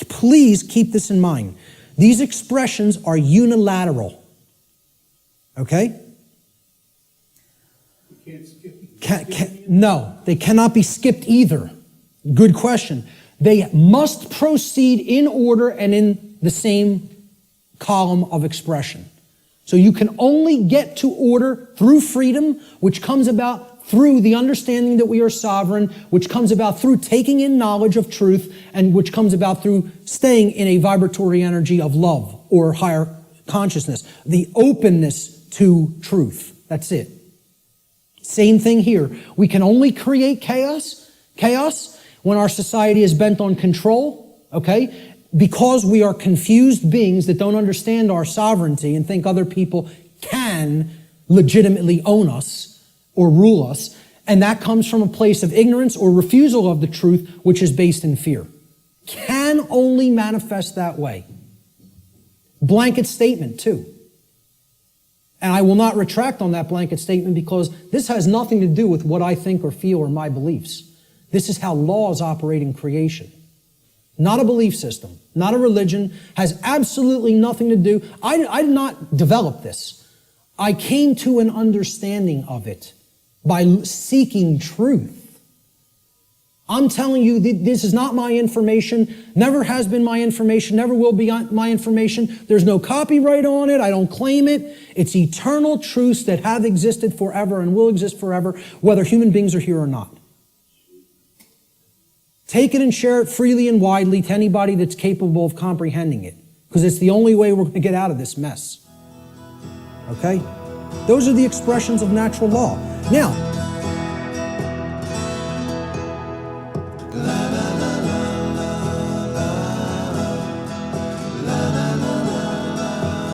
Please keep this in mind. These expressions are unilateral. Okay? You can't skip. No, they cannot be skipped either. Good question. They must proceed in order and in the same column of expression. So you can only get to order through freedom, which comes about through the understanding that we are sovereign, which comes about through taking in knowledge of truth, and which comes about through staying in a vibratory energy of love or higher consciousness. The openness to truth. That's it. Same thing here. We can only create chaos when our society is bent on control, okay? Because we are confused beings that don't understand our sovereignty and think other people can legitimately own us or rule us, and that comes from a place of ignorance or refusal of the truth, which is based in fear. Can only manifest that way. Blanket statement, too. And I will not retract on that blanket statement because this has nothing to do with what I think or feel or my beliefs. This is how laws operate in creation. Not a belief system, not a religion, has absolutely nothing to do. I did not develop this. I came to an understanding of it by seeking truth. I'm telling you, this is not my information, never has been my information, never will be my information. There's no copyright on it. I don't claim it. It's eternal truths that have existed forever and will exist forever, whether human beings are here or not. Take it and share it freely and widely to anybody that's capable of comprehending it, because it's the only way we're going to get out of this mess. Okay? Those are the expressions of natural law. Now,